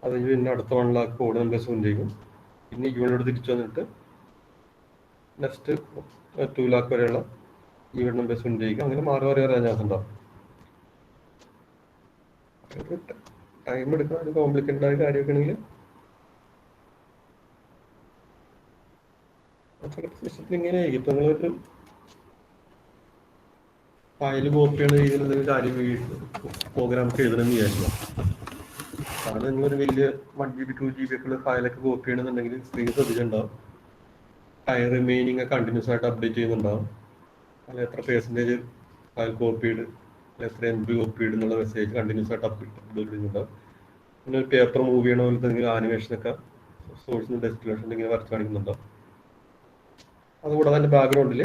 അത് കഴിഞ്ഞ് പിന്നെ അടുത്ത 1 lakh ഓഡ് നമ്പേഴ്സ് പ്രിന്റ് ചെയ്യും, പിന്നെ ഈവണോട് തിരിച്ചു വന്നിട്ട് നെക്സ്റ്റ് 2 lakh വരെയുള്ള ഈവൺ നമ്പേഴ്സ് പ്രിന്റ് ചെയ്യുക. അങ്ങനെ മാറി മാറി വരാൻ ചാൻസ് ഉണ്ടാവും. ടൈം എടുക്കാൻ ഒരു കോംപ്ലിക്കേറ്റഡ് ആയ കാര്യമൊക്കെ ആണെങ്കിൽ ഇങ്ങനെ ആയിരിക്കും. ഇപ്പൊ നിങ്ങളൊരു ഫയൽ കോപ്പി ചെയ്യുന്ന രീതിയിൽ എന്തെങ്കിലും കാര്യം പ്രോഗ്രാം ഒക്കെ എഴുതണമെന്ന് വിചാരിക്കുക. അത് നിങ്ങളൊരു വലിയ 1 GB 2 GB ഒക്കെ ഉള്ള ഫയലൊക്കെ കോപ്പി ചെയ്യണമെന്നുണ്ടെങ്കിൽ സ്ക്രീൻ ശ്രദ്ധിച്ചിട്ടുണ്ടാവും, ടൈം റിമൈനിങ് കണ്ടിന്യൂസ് ആയിട്ട് അപ്ഡേറ്റ് ചെയ്യുന്നുണ്ടാവും, അല്ല എത്ര പെർസെൻറ്റേജ് ഫയൽ കോപ്പിഡ്, എത്ര MB കോപ്പിഡ് എന്നുള്ള മെസ്സേജ് കണ്ടിന്യൂസ് ആയിട്ട് അപ്ഡേറ്റ് ചെയ്യുന്നുണ്ടാവും. പിന്നെ ഒരു പേപ്പർ മൂവ് ചെയ്യണ പോലത്തെ എന്തെങ്കിലും ആനിമേഷനൊക്കെ സോഴ്സിന് ഡെസ്റ്റിനേഷൻ ഇങ്ങനെ വരച്ച് കാണിക്കുന്നുണ്ടാവും. അതുകൂടാതെ അതിൻ്റെ ബാക്ക്ഗ്രൗണ്ടിൽ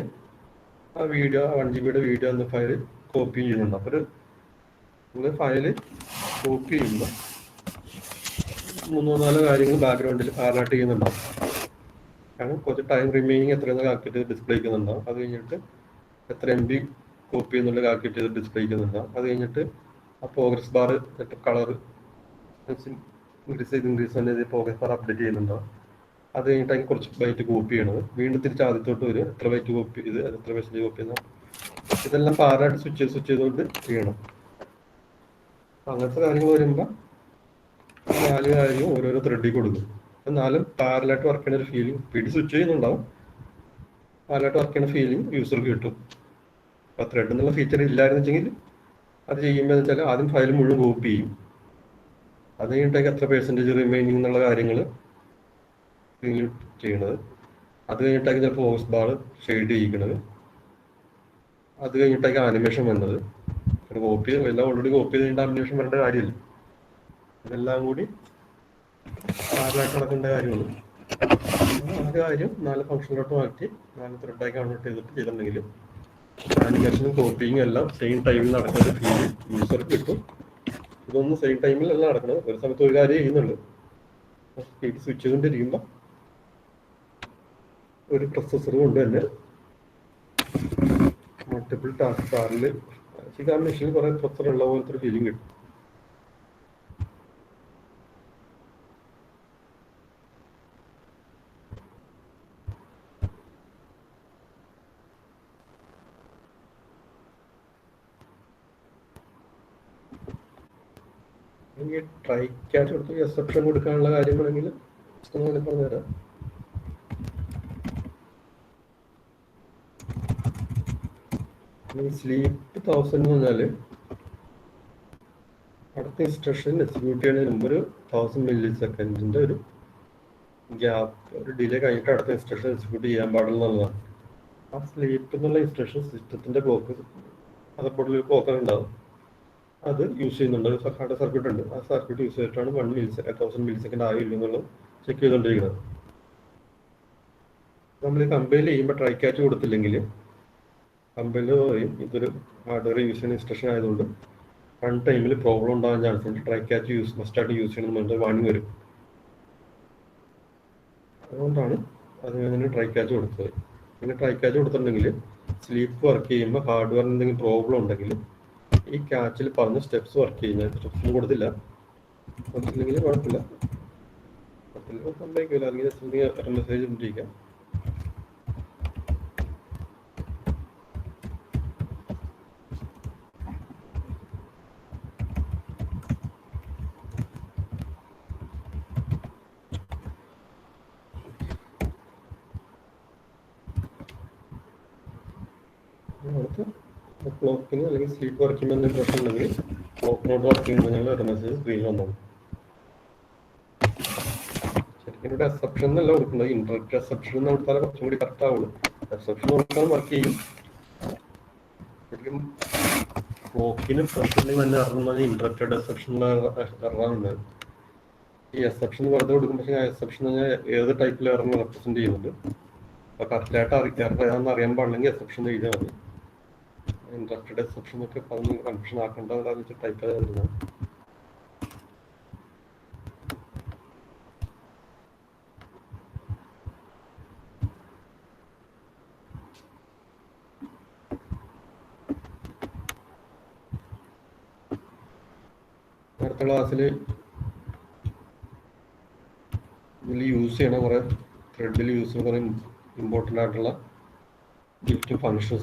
ആ വീഡിയോ 1 GB വീഡിയോ എന്ന ഫയൽ കോപ്പി ചെയ്യുന്നുണ്ട്. അപ്പോൾ നിങ്ങൾ ഫയൽ കോപ്പി ചെയ്യുമ്പോൾ 3-4 കാര്യങ്ങൾ ബാക്ക്ഗ്രൗണ്ടിൽ പാരലായിട്ട് ചെയ്യുന്നുണ്ടാവും. കാരണം കുറച്ച് ടൈം റിമൈനിങ് എത്രയെന്ന് കാൽക്കുലേറ്റ് ചെയ്ത് ഡിസ്പ്ലേ ചെയ്യുന്നുണ്ടാവും. അത് കഴിഞ്ഞിട്ട് എത്ര MB കോപ്പി എന്നുള്ള കാൽക്കുലേറ്റ് ചെയ്ത് ഡിസ്പ്ലേ ചെയ്യുന്നുണ്ടാവും. അത് കഴിഞ്ഞിട്ട് ആ പ്രോഗ്രസ് ബാർ കളർ ഇൻക്രീസ് തന്നെ പ്രോഗ്രസ് ബാർ അപ്ഡേറ്റ് ചെയ്യുന്നുണ്ടാവും. അത് കഴിഞ്ഞിട്ട് അതിന് കുറച്ച് ബൈറ്റ് കോപ്പി ചെയ്യണത്, വീണ്ടും തിരിച്ച് ആദ്യത്തോട്ട് വരും, എത്ര ബൈറ്റ് കോപ്പി ചെയ്ത് എത്ര പെർസെൻറ്റേജ് കോപ്പി ചെയ്താൽ ഇതെല്ലാം പാരലായിട്ട് സ്വിച്ച് ചെയ്തുകൊണ്ട് ചെയ്യണം. അങ്ങനത്തെ കാര്യങ്ങൾ വരുമ്പോൾ 4 കാര്യം ഓരോരോ ത്രെഡിൽ കൊടുക്കും. 4 പാരലായിട്ട് വർക്ക് ചെയ്യുന്ന ഒരു ഫീലിംഗ്, പിടി സ്വിച്ച് ചെയ്യുന്നുണ്ടാവും, പാരലായിട്ട് വർക്ക് ചെയ്യുന്ന ഫീലിംഗ് യൂസർക്ക് കിട്ടും. അപ്പോൾ ത്രെഡ് എന്നുള്ള ഫീച്ചർ ഇല്ലായിരുന്നു വെച്ചെങ്കിൽ അത് ചെയ്യുമ്പോൾ എന്ന് വെച്ചാൽ ആദ്യം ഫയൽ മുഴുവൻ കോപ്പി ചെയ്യും, അത് കഴിഞ്ഞിട്ടേക്ക് എത്ര പെർസെൻറ്റേജ് റിമൈനിങ് എന്നുള്ള കാര്യങ്ങൾ ചെയ്യണത്, അത് കഴിഞ്ഞിട്ടേക്ക് ചിലപ്പോൾ ഹോസ് ബാർ ഷെയ്ഡ് ചെയ്യിക്കണത്, അത് കഴിഞ്ഞിട്ടേക്ക് ആനിമേഷൻ വന്നത്. കോപ്പി എല്ലാം ഓൾറെഡി കോപ്പി ചെയ്ത് കഴിഞ്ഞിട്ട് ആനിമേഷൻ വരേണ്ട കാര്യമില്ല. ഇതെല്ലാം കൂടി പാരലായിട്ട് നടക്കേണ്ട കാര്യമാണ്. ആ കാര്യം 4 ഫംഗ്ഷനിലോട്ട് മാറ്റി 4 ത്രെഡായി കൺവേർട്ട് ചെയ്തിട്ടുണ്ടെങ്കിൽ ആനിമേഷനും കോപ്പിയും എല്ലാം സെയിം ടൈമിൽ നടക്കുന്ന ഒരു ഫീൽ യൂസർക്ക് കിട്ടും. ഇതൊന്നും സെയിം ടൈമിലല്ല നടക്കുന്നത്, ഒരു സമയത്ത് ഒരു കാര്യം ചെയ്യുന്നുള്ളൂ. സ്പീഡ് സ്വിച്ച് ചെയ്തുകൊണ്ടിരിക്കുമ്പോൾ ഒരു പ്രൊസസ്സർ കൊണ്ട് തന്നെ മൾട്ടിപ്പിൾ ടാസ്ക് കാറിൽ ആ മെഷീനിൽ കുറെ പ്രൊസസ്സർ ഉള്ള പോലത്തെ ഒരു ഫീലിംഗ് കിട്ടും. ട്രൈ ക്യാച്ച് കൊടുത്ത് എക്സെപ്ഷൻ കൊടുക്കാനുള്ള കാര്യങ്ങളെങ്കിൽ പറഞ്ഞുതരാം. സ്ലീപ്പ് 1000 എന്ന് പറഞ്ഞാൽ അടുത്ത ഇൻസ്ട്രക്ഷൻ എക്സിക്യൂട്ട് ചെയ്യുന്നതിന് മുമ്പ് ഒരു 1000 millisecond ഒരു ഗ്യാപ്പ്, ഒരു ഡിലേ കഴിഞ്ഞിട്ട് അടുത്ത ഇൻസ്ട്രക്ഷൻ എക്സിക്യൂട്ട് ചെയ്യാൻ പാടുള്ളതാണ്. ആ സ്ലീപ്പ് എന്നുള്ള ഇൻസ്ട്രക്ഷൻ സിസ്റ്റത്തിന്റെ ക്ലോക്ക് അതപ്പോഴുള്ള ഒരു ക്ലോക്ക് ഉണ്ടാവും, അത് യൂസ് ചെയ്യുന്നുണ്ട്. ഹാർഡ് സർക്യൂട്ട് ഉണ്ട്, ആ സർക്യൂട്ട് യൂസ് ചെയ്തിട്ടാണ് 1000 millisecond ആയില്ല എന്നുള്ളത് ചെക്ക് ചെയ്തുകൊണ്ടിരിക്കുന്നത്. നമ്മൾ കമ്പൈൽ ചെയ്യുമ്പോൾ ട്രൈ ക്യാച്ച് കൊടുത്തില്ലെങ്കിൽ കമ്പൈലർ പറയും ഇതൊരു ഹാർഡ്വെയർ യൂസ് ചെയ്യുന്ന ഇൻസ്ട്രക്ഷൻ ആയതുകൊണ്ട് റൺ ടൈമിൽ പ്രോബ്ലം ഉണ്ടാകാൻ ചാൻസ് ഉണ്ട്, ട്രൈ ക്യാച്ച് മസ്റ്റായിട്ട് യൂസ് ചെയ്യണമെന്ന് പറഞ്ഞാൽ വാണിംഗ് വരും. അതുകൊണ്ടാണ് അതിന് ട്രൈ ക്യാച്ച് കൊടുത്തത്. പിന്നെ ട്രൈ ക്യാച്ച് കൊടുത്തിട്ടുണ്ടെങ്കിൽ സ്ലീപ്പ് വർക്ക് ചെയ്യുമ്പോൾ ഹാർഡ്വെയറിന് എന്തെങ്കിലും പ്രോബ്ലം ഉണ്ടെങ്കിൽ ഈ ക്യാച്ചിൽ പറഞ്ഞ സ്റ്റെപ്സ് വർക്ക് ചെയ്യുന്ന സ്റ്റെപ്സും കൊടുത്തില്ലെങ്കിൽ കുഴപ്പമില്ല. സംഭവിക്കില്ല, അല്ലെങ്കിൽ ജസ്റ്റ് മെസ്സേജ് കൊണ്ടിരിക്കാം. അടുത്ത് ക്ലോക്കിന് അല്ലെങ്കിൽ സ്ലീപ്പ് വർക്ക് ചെയ്യുമ്പോൾ എന്തെങ്കിലും പ്രശ്നം ഉണ്ടെങ്കിൽ ക്ലോക്ക് നോട്ട് വർക്ക് ചെയ്യുമ്പോൾ ഒരു മെസ്സേജ് സ്ക്രീനിൽ വന്നോളൂ. ശരിക്കും ഇവിടെ എക്സെപ്ഷൻ എന്നല്ല കൊടുക്കുന്നത്, ഇന്ററപ്റ്റ് എക്സെപ്ഷൻ എന്ന് കൊടുത്താൽ കുറച്ചും കൂടി കറക്റ്റ് ആവുള്ളൂ. എക്സെപ്ഷൻ കൊടുത്താൽ വർക്ക് ചെയ്യും. ശരിക്കും ക്ലോക്കിന് പ്രശ്നം തന്നെ അറിയുന്നത് ഇന്ററപ്റ്റഡ് എക്സെപ്ഷൻ എററാണ്. ഈ എക്സെപ്ഷൻ വെറുതെ കൊടുക്കും, പക്ഷേ ആ എക്സെപ്ഷൻ ഏത് ടൈപ്പിൽ എററിനെ റെപ്രസെന്റ് ചെയ്യുന്നുണ്ട്. അപ്പൊ കറക്റ്റായിട്ട് എറർ ഏതാണെന്ന് അറിയാൻ പാടില്ലെങ്കിൽ എക്സെപ്ഷൻ എഴുതിയാൽ മതി. ഇന്ററപ്റ്റഡ് എക്സെപ്ഷൻ ഒക്കെ പറഞ്ഞ് കൺഫ്യൂഷൻ ആക്കേണ്ടതാണെന്ന് വെച്ചാൽ ടൈപ്പ് ചെയ്തതാണ്. അടുത്ത ക്ലാസ്സിൽ ഇതിൽ യൂസ് ചെയ്യണ കുറെ ത്രെഡിൽ യൂസ് ചെയ്യുന്ന കുറെ ഇമ്പോർട്ടൻ്റ് ആയിട്ടുള്ള ഗിഫ്റ്റ് ഫങ്ഷൻസ്